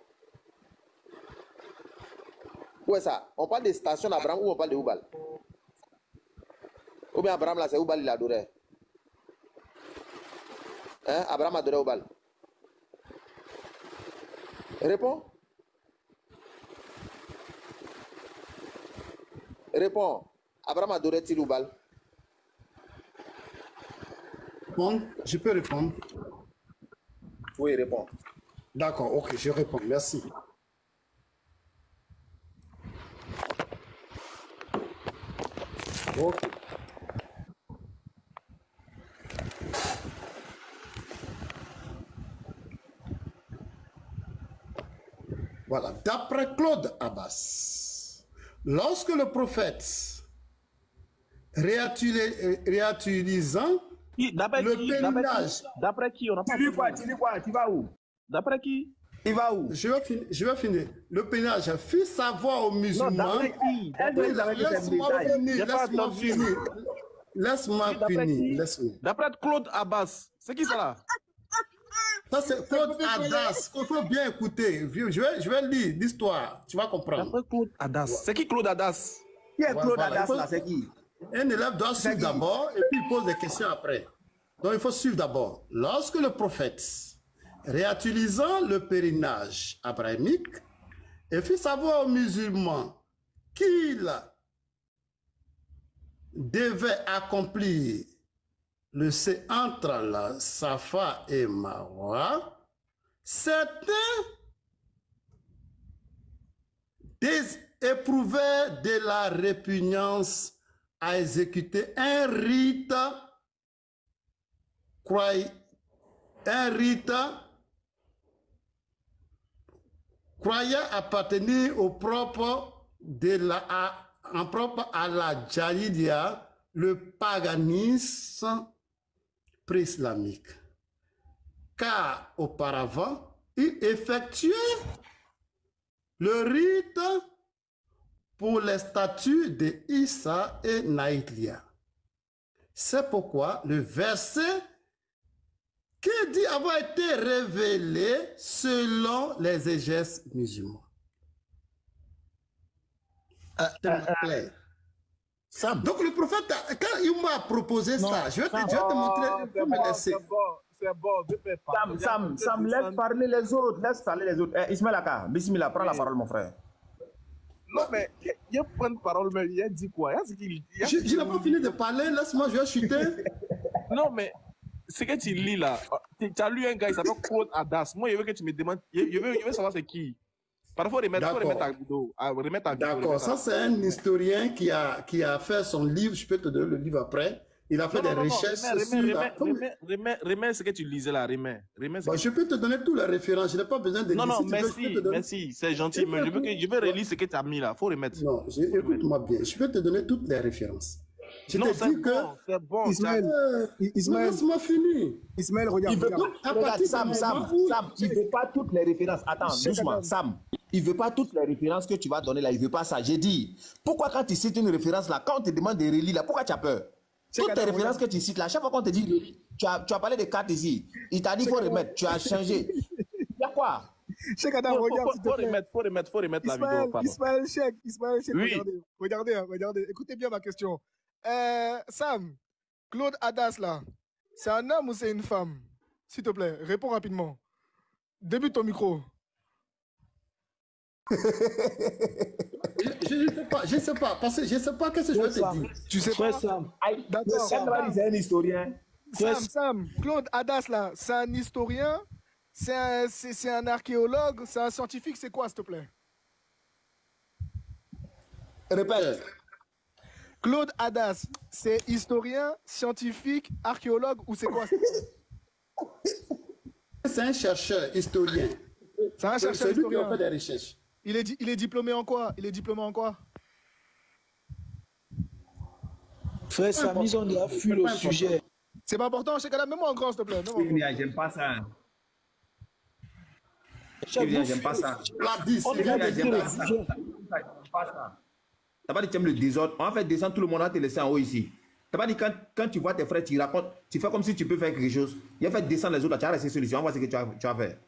Où est ça? On parle des stations d'Abraham ou on parle de Oubal? Ou bien Abraham là, c'est Oubal, il adorait. Hein? Abraham adorait Oubal. Réponds. Réponds. Abraham adorait-il Oubal? Bon, je peux répondre. Oui, réponds. D'accord, ok, je réponds. Merci. Ok. Voilà, d'après Claude Abbas, lorsque le prophète réutilisant le pèlerinage... D'après qui? On n'a pas... Tu dis quoi? Tu vas où? D'après qui? Il va où? Je vais finir. Le pèlerinage fit savoir aux musulmans... Non, d'après qui? Laisse-moi finir. D'après Claude Abbas. C'est qui ça là? Ça c'est Claude Adas. Il faut bien écouter. Je vais lire l'histoire. Tu vas comprendre. D'après Claude Adas. C'est qui Claude Adas? Qui est Claude Adas là? C'est qui? Un élève doit suivre d'abord et puis il pose des questions après. Donc il faut suivre d'abord. Lorsque le prophète, réutilisant le pèlerinage abrahamique, et fit savoir aux musulmans qu'il devait accomplir le C entre la Safa et Marwa, certains éprouvaient de la répugnance à exécuter un rite croyant appartenir au propre en propre à la Jahiliya, le paganisme pré-islamique. Car auparavant, il effectuait le rite pour les statues de Issa et Naïlia. C'est pourquoi le verset qui dit avoir été révélé selon les exégètes musulmans. Donc le prophète, quand il m'a proposé ça, je vais te montrer. C'est bon, Sam, laisse parler les autres. Ismaël Aka, Bismillah, prends la parole, mon frère. Non, mais il prend la parole, mais il a dit quoi? Je n'ai pas fini de parler, laisse-moi, je vais chuter. Non, mais ce que tu lis là, tu as lu un gars, il s'appelle Claude Adas. Moi, je veux que tu me demandes, je veux savoir c'est qui. Parfois, remettre ta vidéo. D'accord, ça c'est un historien qui a fait son livre, je peux te donner le livre après. Il a fait des recherches. Remets ce que tu lisais là, remets. Je peux te donner toutes les références, je n'ai pas besoin de lire. Non, merci, c'est gentil, mais je veux relire ce que tu as mis là, il faut remettre. Non, écoute-moi bien, je peux te donner toutes les références. Je te dis que... C'est bon. Ismaël, laisse-moi finir. Ismaël, regarde. Sam, il ne veut pas toutes les références. Attends, doucement, Sam. Il ne veut pas toutes les références que tu vas donner là, il ne veut pas ça. J'ai dit, pourquoi quand tu cites une référence là, quand on te demande de relire là, pourquoi tu as peur? Toutes les références que tu cites là, chaque fois qu'on te dit, tu as parlé de cartes ici, il t'a dit qu'il faut remettre, tu as changé. Il y a quoi? Faut remettre la vidéo. Ismaël Cheikh, oui. regardez, écoutez bien ma question. Sam, Claude Adas là, c'est un homme ou c'est une femme? S'il te plaît, réponds rapidement. Débute ton micro. Je ne sais pas, parce que je ne sais pas qu'est-ce que je vais te dire. Tu sais pas? D'accord. C'est un historien. Sam, Claude Adas là, c'est un historien, c'est un archéologue, c'est un scientifique, c'est quoi s'il te plaît? Répète. Claude Adas, c'est historien, scientifique, archéologue ou c'est quoi? C'est un chercheur, historien. C'est un chercheur, c'est lui qui a historien. fait des recherches. Il est diplômé en quoi? Frère Sam, ils ont déjà fui le sujet. C'est pas important, Cheikh Adam, mets-moi en grand, s'il te plaît. J'aime pas ça. J'aime pas ça. T'as pas dit que tu aimes le désordre. En fait, descends, tout le monde va te laisser en haut ici. T'as pas dit quand tu vois tes frères, tu racontes, tu fais comme si tu peux faire quelque chose. Il a fait descendre les autres, tu as resté celui-ci. On voit ce que tu as fait.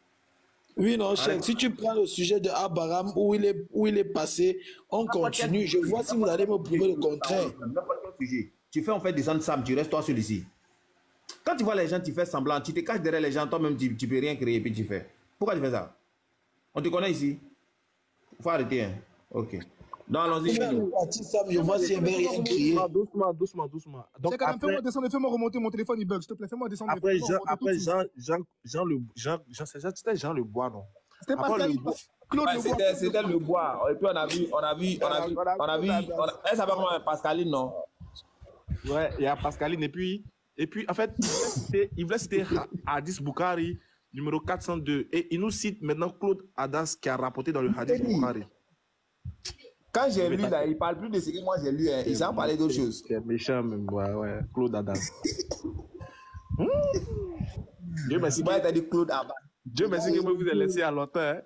Oui, non, Cheikh, si tu prends le sujet de Abraham, où il est passé, on continue. Je vois si vous allez me prouver le contraire. Tu fais, on fait descendre Sam, tu restes toi celui-ci. Quand tu vois les gens, tu fais semblant, tu te caches derrière les gens, toi-même, tu peux rien créer, puis tu fais. Pourquoi tu fais ça? On te connaît ici? Il faut arrêter, hein. Ok. Non, allons-y. Je vois s'il n'y avait rien crié. Doucement. Donc, après... Fais-moi remonter mon téléphone, il bug, s'il te plaît. Fais-moi descendre. Après, c'était Jean Lebois, non? C'était Pascal. Claude Lebois. C'était Lebois. Et puis on a vu. Elle s'appelle comment? Pascaline, non? Ouais, il y a Pascaline. Et puis en fait, il voulait citer Hadith Bukhari, numéro 402. Et il nous cite maintenant Claude Adas qui a rapporté dans le Hadith Bukhari. Quand j'ai lu là, il parle plus de ce que moi j'ai lu, hein. Il s'en parlait d'autres choses. C'est méchant même, ouais, Claude Adas. Dieu merci. T'as dit Claude Adas. Dieu merci que vous vous êtes laissé à longtemps. Hein.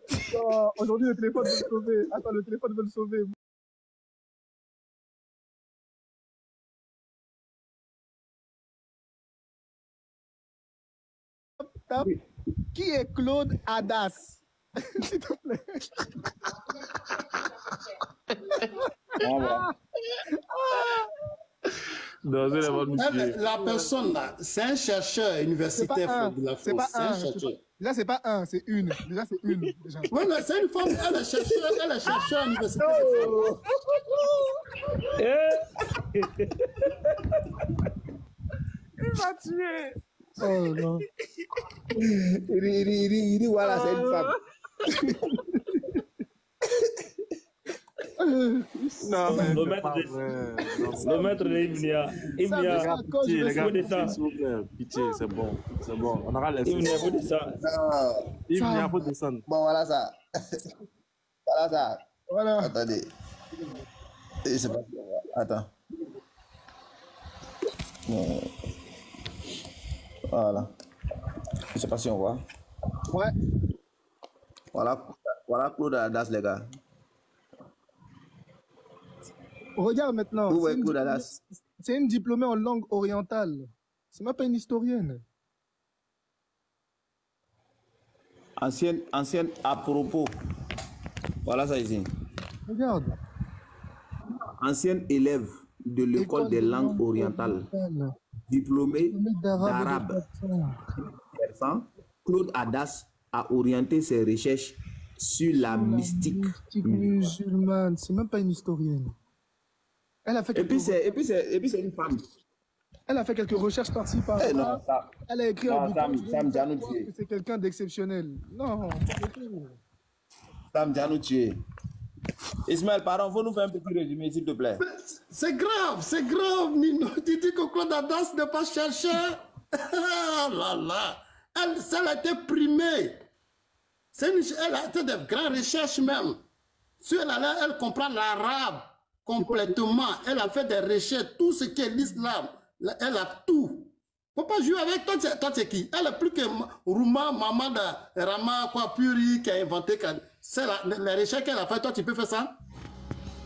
Aujourd'hui, le téléphone veut le sauver. Attends, le téléphone veut le sauver. Oui. Qui est Claude Adas? S'il te plaît. Non, la personne là, c'est un chercheur universitaire de la France. C'est un chercheur. Déjà, c'est pas un, c'est une. Déjà. Oui, mais c'est une femme, elle est chercheur universitaire de France. Il m'a tué. Oh non. Il dit voilà, c'est une femme. Non, mais le maître de Ivnia. Ivnia, les gars, faut descendre. s'il vous plaît, pitié, c'est bon. C'est bon, on aura laissé. Ivnia, faut descendre. Ivnia, faut descendre. Bon, voilà ça. Voilà ça. Voilà. Attendez. Je sais pas. Attends. Voilà. Je sais pas si on voit. Ouais. Voilà Claude Adas, les gars. Regarde maintenant. Vous voyez Claude Adas. C'est une diplômée en langue orientale. C'est même pas une historienne. Ancienne à propos. Voilà ça ici. Regarde. Ancienne élève de l'école des langues orientales. Diplômée d'arabe. Claude Adas a orienté ses recherches sur la mystique musulmane. C'est même pas une historienne. Elle a fait quelques et puis c'est une femme. Elle a fait quelques recherches par-ci par-là. Non, elle a écrit un bouquin. Sam c'est quelqu'un d'exceptionnel. Non. Sam Djanouti. Ismaël, pardon, faut nous faire un petit résumé, s'il te plaît. C'est grave, Nino. Tu dis que Claude Adas n'a pas cherché. Ah là là. Elle a été primée. Elle a fait de grandes recherches même. Si elle comprend l'arabe complètement. Elle a fait des recherches. Tout ce qu'est l'islam. Elle a tout. Faut pas jouer avec toi. Toi, c'est qui? Elle est plus que Rouma, Mamad, Rama, Puri qui a inventé. C'est les recherches qu'elle a fait. Toi, tu peux faire ça?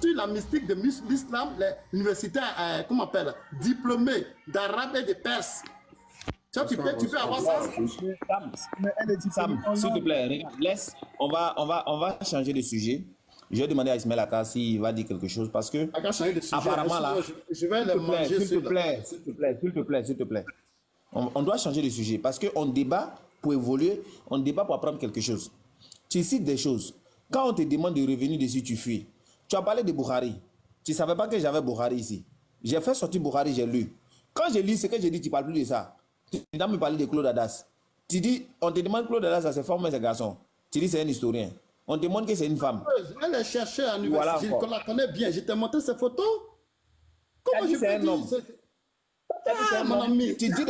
Sur la mystique de l'islam, l'université, comment on appelle, diplômée d'arabe et de perse. Tu peux avoir ça. Sam, s'il te plaît, regarde, laisse. On va changer de sujet. Je vais demander à Ismaël Aka s'il va dire quelque chose parce que apparemment là, je vais le manger. S'il te plaît. On doit changer de sujet parce qu'on débat pour évoluer, on débat pour apprendre quelque chose. Tu cites des choses. Quand on te demande de revenir dessus, tu fuis. Tu as parlé de Bukhari. Tu ne savais pas que j'avais Bukhari ici. J'ai fait sortir Bukhari, j'ai lu. Quand j'ai lu ce que j'ai dit, tu ne parles plus de ça. Tu dois me parler de Claude Adas. Tu dis, on te demande Claude Adas, c'est femme ou c'est garçon. Tu dis c'est un historien. On te demande que c'est une femme. Elle est cherchée à l'université, voilà, je la connais bien. Je t'ai montré ses photos. Comment je peux dire? Mon ami, tu dis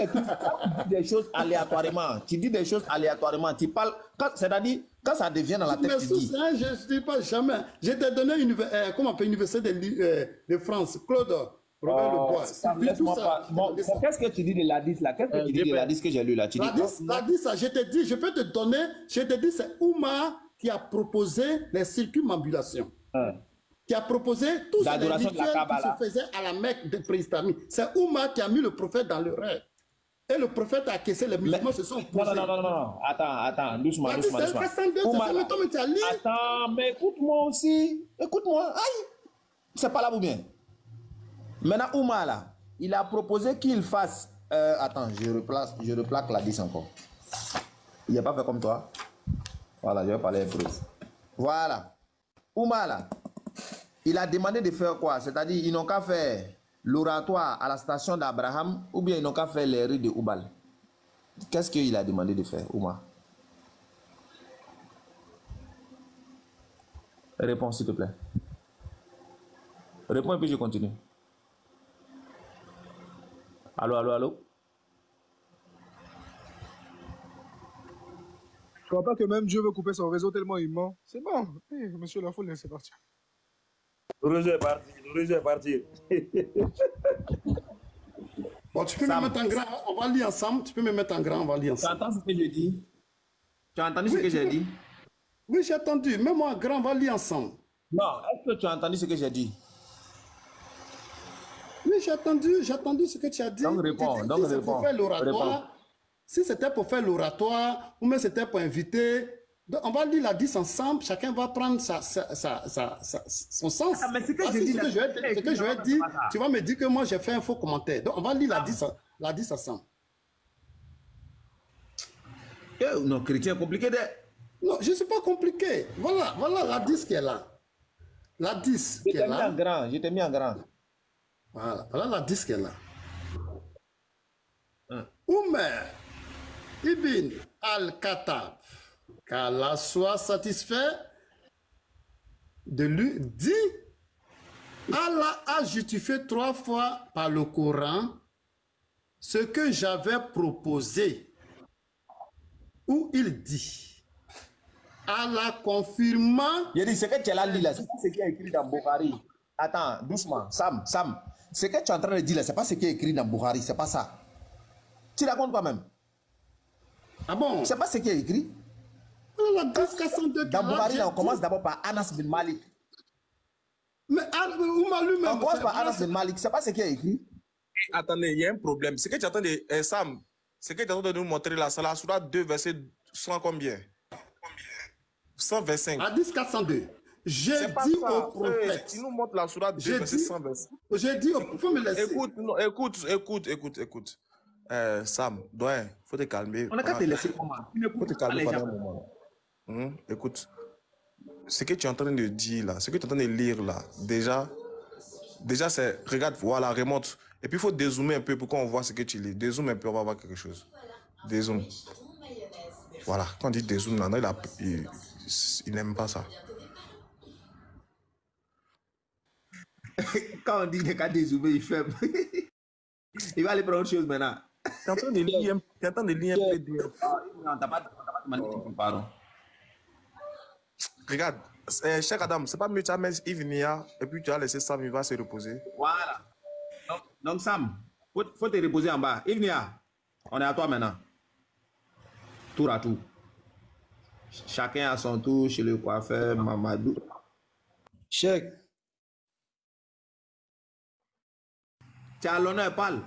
des choses aléatoirement. Tu dis des choses aléatoirement. Tu parles, c'est-à-dire, quand ça devient dans la tête, tu dis. Je ne dis pas jamais. Je t'ai donné l'université de France, Claude. Robert Lebois. Qu'est-ce que tu dis de l'Adis là? Qu'est-ce que tu dis de l'Adis que j'ai lu là? L'Adis, je te dis, je peux te donner, je te dis, c'est Oumar qui a proposé les circumambulations. Qui a proposé tous les rituels qui se faisaient à la Mecque de préhistorique. C'est Oumar qui a mis le prophète dans le rêve. Et le prophète a caissé, les musulmans se sont posés. Non. Attends, doucement. Attends, mais écoute-moi aussi. Écoute-moi. Aïe. C'est pas là ou bien. Maintenant, Oumar là, il a proposé qu'il fasse. Attends, je replaque la 10 encore. Il n'a pas fait comme toi. Voilà, je vais parler un peu. Voilà. Oumar là, il a demandé de faire quoi? C'est-à-dire, ils n'ont qu'à faire l'oratoire à la station d'Abraham ou bien ils n'ont qu'à faire les rues de Oubal. Qu'est-ce qu'il a demandé de faire, Oumar? Réponds, s'il te plaît. Réponds et puis je continue. Allô? Je crois pas que même Dieu veut couper son réseau tellement il ment. C'est bon. Monsieur la foule, laissez partir. Le réseau est parti. Bon, tu peux me mettre en grand, on va lire ensemble. Tu entends ce que je dis? Tu as entendu ce que j'ai dit? Oui, j'ai entendu. Mets-moi en grand, on va lire ensemble. Non, est-ce que tu as entendu ce que j'ai dit? Oui, j'ai entendu ce que tu as dit. Donc réponds. Si c'était pour faire l'oratoire, ou même c'était pour inviter, donc on va lire la 10 ensemble, chacun va prendre son sens. Ah, mais ce que je vais dire, tu vas me dire que moi j'ai fait un faux commentaire. Donc on va lire la 10 ensemble. Non, chrétien compliqué. Non, je ne suis pas compliqué. Voilà la 10 qui est là. La 10 qui est là. Je t'ai mis en grand. Voilà, voilà la disque là. Omer Ibn Al-Khattab, qu'Allah soit satisfait de lui, dit: Allah a justifié 3 fois par le Coran ce que j'avais proposé, où il dit, Allah confirmant. Il dit: ce que tu as lu là, c'est pas ce qui est écrit dans Bukhari. Attends, doucement, Sam. Ce que tu es en train de dire là, c'est pas ce qui est écrit dans Bukhari, c'est pas ça. Tu racontes quand même. Ah bon? C'est pas ce qui est écrit. Dans Bukhari, là, on commence d'abord par Anas bin Malik. Mais lui-même. On commence par Anas bin Malik, c'est pas ce qui est écrit. Attendez, il y a un problème. Ce que tu attends de Sam, ce que tu attends de nous montrer là, c'est la Sourate 2, verset 100 combien? 125. Hadith 402. J'ai dit au prophète. Tu nous montres la Sourate 2, verset 125. J'ai dit au prophète, me laisser. Écoute. Sam, doyen, faut te calmer. On a qu'à te laisser comment? Faut te calmer pendant un moment. Écoute, ce que tu es en train de dire là, ce que tu es en train de lire là, déjà c'est, regarde, voilà, remonte. Et puis il faut dézoomer un peu pour qu'on voit ce que tu lis. Dézoome un peu, on va voir quelque chose. Dézoome. Voilà, quand on dit dézoome, là, il n'aime pas ça. Quand on dit qu'il n'y a qu'à dézoomer, il fait. Il va aller prendre autre chose maintenant. Tu es en train de lire un peu. Non, t'as pas demandé pardon. Regarde, cher Adam, c'est pas mieux tu as mis Yves Nia et puis tu as laissé Sam, il va se reposer. Voilà. Donc Sam, faut te reposer en bas. Yves Nia, on est à toi maintenant. Tour à tour. Chacun à son tour chez le coiffeur, Mamadou. Cheikh. Tu as l'honneur, parle.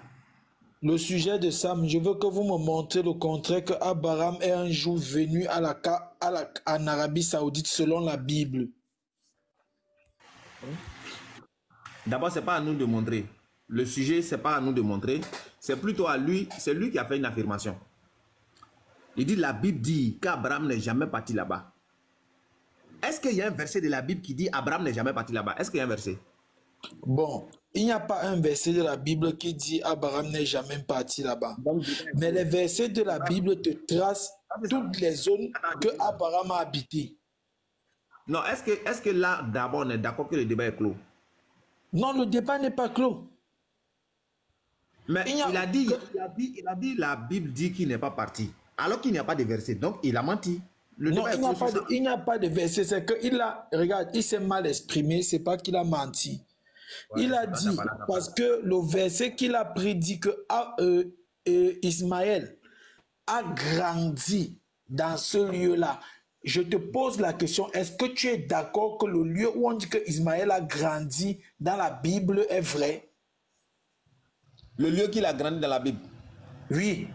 Le sujet de Sam, je veux que vous me montrez le contraire, que Abraham est un jour venu en Arabie Saoudite selon la Bible. D'abord, ce n'est pas à nous de montrer. Le sujet, ce n'est pas à nous de montrer. C'est plutôt à lui, c'est lui qui a fait une affirmation. Il dit, la Bible dit qu'Abraham n'est jamais parti là-bas. Est-ce qu'il y a un verset de la Bible qui dit Abraham n'est jamais parti là-bas? Est-ce qu'il y a un verset? Bon, il n'y a pas un verset de la Bible qui dit Abraham n'est jamais parti là-bas. Mais les versets de la Bible te tracent toutes les zones que Abraham a habitées. Non, est-ce que là, d'abord, on est d'accord que le débat est clos? Non, le débat n'est pas clos. Mais il a dit, la Bible dit qu'il n'est pas parti. Alors qu'il n'y a pas de verset. Donc, il a menti. Non, il n'y a pas de verset. C'est qu'il a, regarde, il s'est mal exprimé. C'est pas qu'il a menti. Ouais, il a dit, parce que le verset qu'il a pris dit que Ismaël a grandi dans ce lieu-là. Je te pose la question, est-ce que tu es d'accord que le lieu où on dit que Ismaël a grandi dans la Bible est vrai? Le lieu qu'il a grandi dans la Bible? Oui.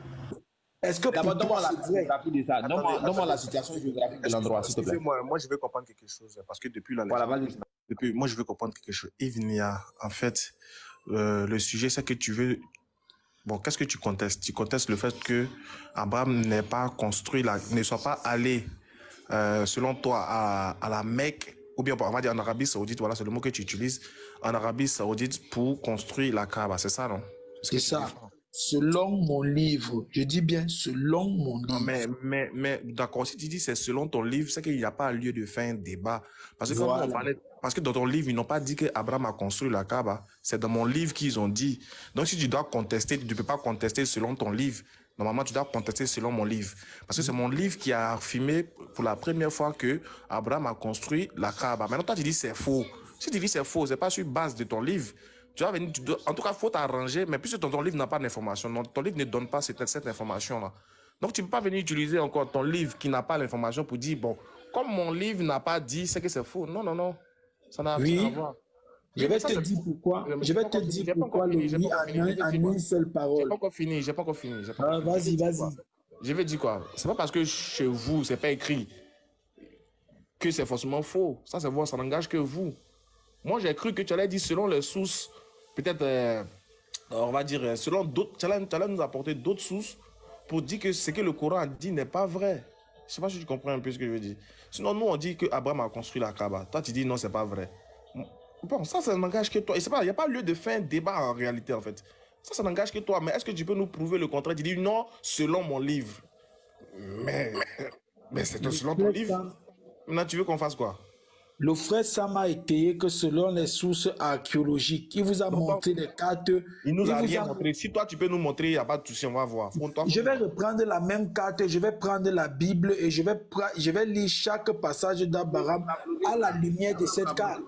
Est-ce que d'abord, donne-moi la géographie de ça. Donne-moi la situation géographique de l'endroit, s'il te plaît. Moi, je veux comprendre quelque chose, parce que depuis la... Voilà, moi, je veux comprendre quelque chose. Yves Nia, en fait, le sujet, c'est que tu veux... Bon, qu'est-ce que tu contestes? Tu contestes le fait que Abraham n'ait pas construit, ne soit pas allé, selon toi, à la Mecque, ou bien, on va dire en Arabie Saoudite, voilà, c'est le mot que tu utilises, en Arabie Saoudite pour construire la Kaaba, c'est ça, non? C'est ça. Selon mon livre, je dis bien selon mon livre. Non, mais d'accord, si tu dis c'est selon ton livre, c'est qu'il n'y a pas lieu de faire un débat. Parce que, voilà. Parce que dans ton livre, ils n'ont pas dit qu'Abraham a construit la Kaaba. C'est dans mon livre qu'ils ont dit. Donc si tu dois contester, tu ne peux pas contester selon ton livre. Normalement, tu dois contester selon mon livre. Parce que c'est mon livre qui a affirmé pour la première fois que Abraham a construit la Kaaba. Maintenant, toi, tu dis c'est faux. Si tu dis c'est faux, c'est pas sur base de ton livre. Tu vas venir, en tout cas, il faut t'arranger, mais puisque ton livre n'a pas d'information, ton livre ne donne pas cette information-là. Donc, tu ne peux pas venir utiliser encore ton livre qui n'a pas l'information pour dire, bon, comme mon livre n'a pas dit, c'est que c'est faux. Non, non, non. Ça n'a rien à voir. Je vais te dire pourquoi. Je vais te dire pourquoi le oui en une seule parole. J'ai pas encore fini. Vas-y. Je vais dire quoi? C'est pas parce que chez vous, c'est pas écrit que c'est forcément faux. Ça n'engage que vous. Moi, j'ai cru que tu allais dire selon les sources, peut-être, on va dire, selon d'autres, tu allais nous apporter d'autres sources pour dire que ce que le Coran a dit n'est pas vrai. Je ne sais pas si tu comprends un peu ce que je veux dire. Sinon, nous, on dit qu'Abraham a construit la Kaaba. Toi, tu dis non, c'est pas vrai. Bon, ça n'engage que toi. Et c'est pas, il n'y a pas lieu de faire un débat en réalité, en fait. Ça n'engage que toi. Mais est-ce que tu peux nous prouver le contraire? Tu dis non, selon mon livre. Mais c'est selon ton livre. Maintenant, tu veux qu'on fasse quoi? Le frère Sam a étayé que selon les sources archéologiques, il vous a montré les cartes. Il nous a rien montré. Si toi, tu peux nous montrer, il n'y a pas de souci, on va voir. Je vais reprendre la même carte, je vais prendre la Bible et je vais lire chaque passage d'Abraham à la lumière de cette carte.